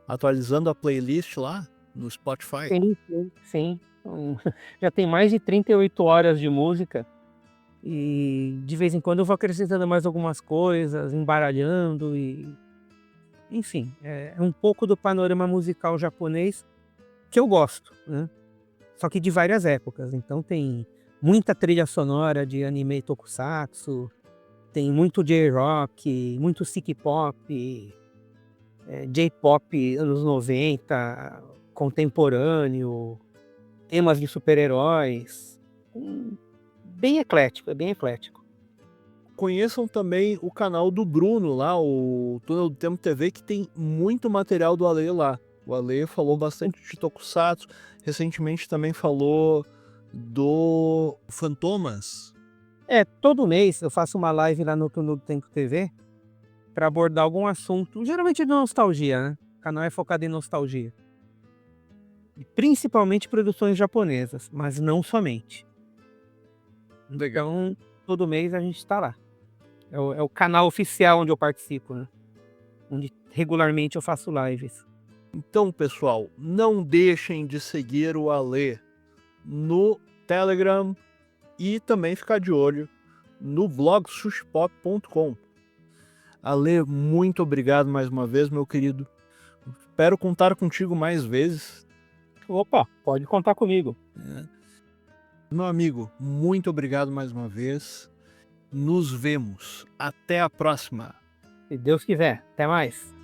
Atualizando a playlist lá no Spotify? Sim. Já tem mais de 38 horas de música e de vez em quando eu vou acrescentando mais algumas coisas, embaralhando e... Enfim, é um pouco do panorama musical japonês que eu gosto, né? Só que de várias épocas. Então tem muita trilha sonora de anime e tokusatsu, tem muito J-rock, muito City Pop, J-pop anos 90, contemporâneo, temas de super-heróis. Bem eclético, é bem eclético. Conheçam também o canal do Bruno lá, o Túnel do Tempo TV, que tem muito material do Ale lá. O Ale falou bastante de Tokusatsu, recentemente também falou do Fantomas. Todo mês eu faço uma live lá no Túnel do Tempo TV para abordar algum assunto, geralmente de nostalgia, né? O canal é focado em nostalgia. E principalmente produções japonesas, mas não somente. Legal. Então, todo mês a gente está lá. É o canal oficial onde eu participo, né? Onde regularmente eu faço lives. Então, pessoal, não deixem de seguir o Ale no Telegram e também ficar de olho no blog sushipop.com. Ale, muito obrigado mais uma vez, meu querido. Espero contar contigo mais vezes. Opa, pode contar comigo. Meu amigo, muito obrigado mais uma vez. Nos vemos. Até a próxima. Se Deus quiser. Até mais.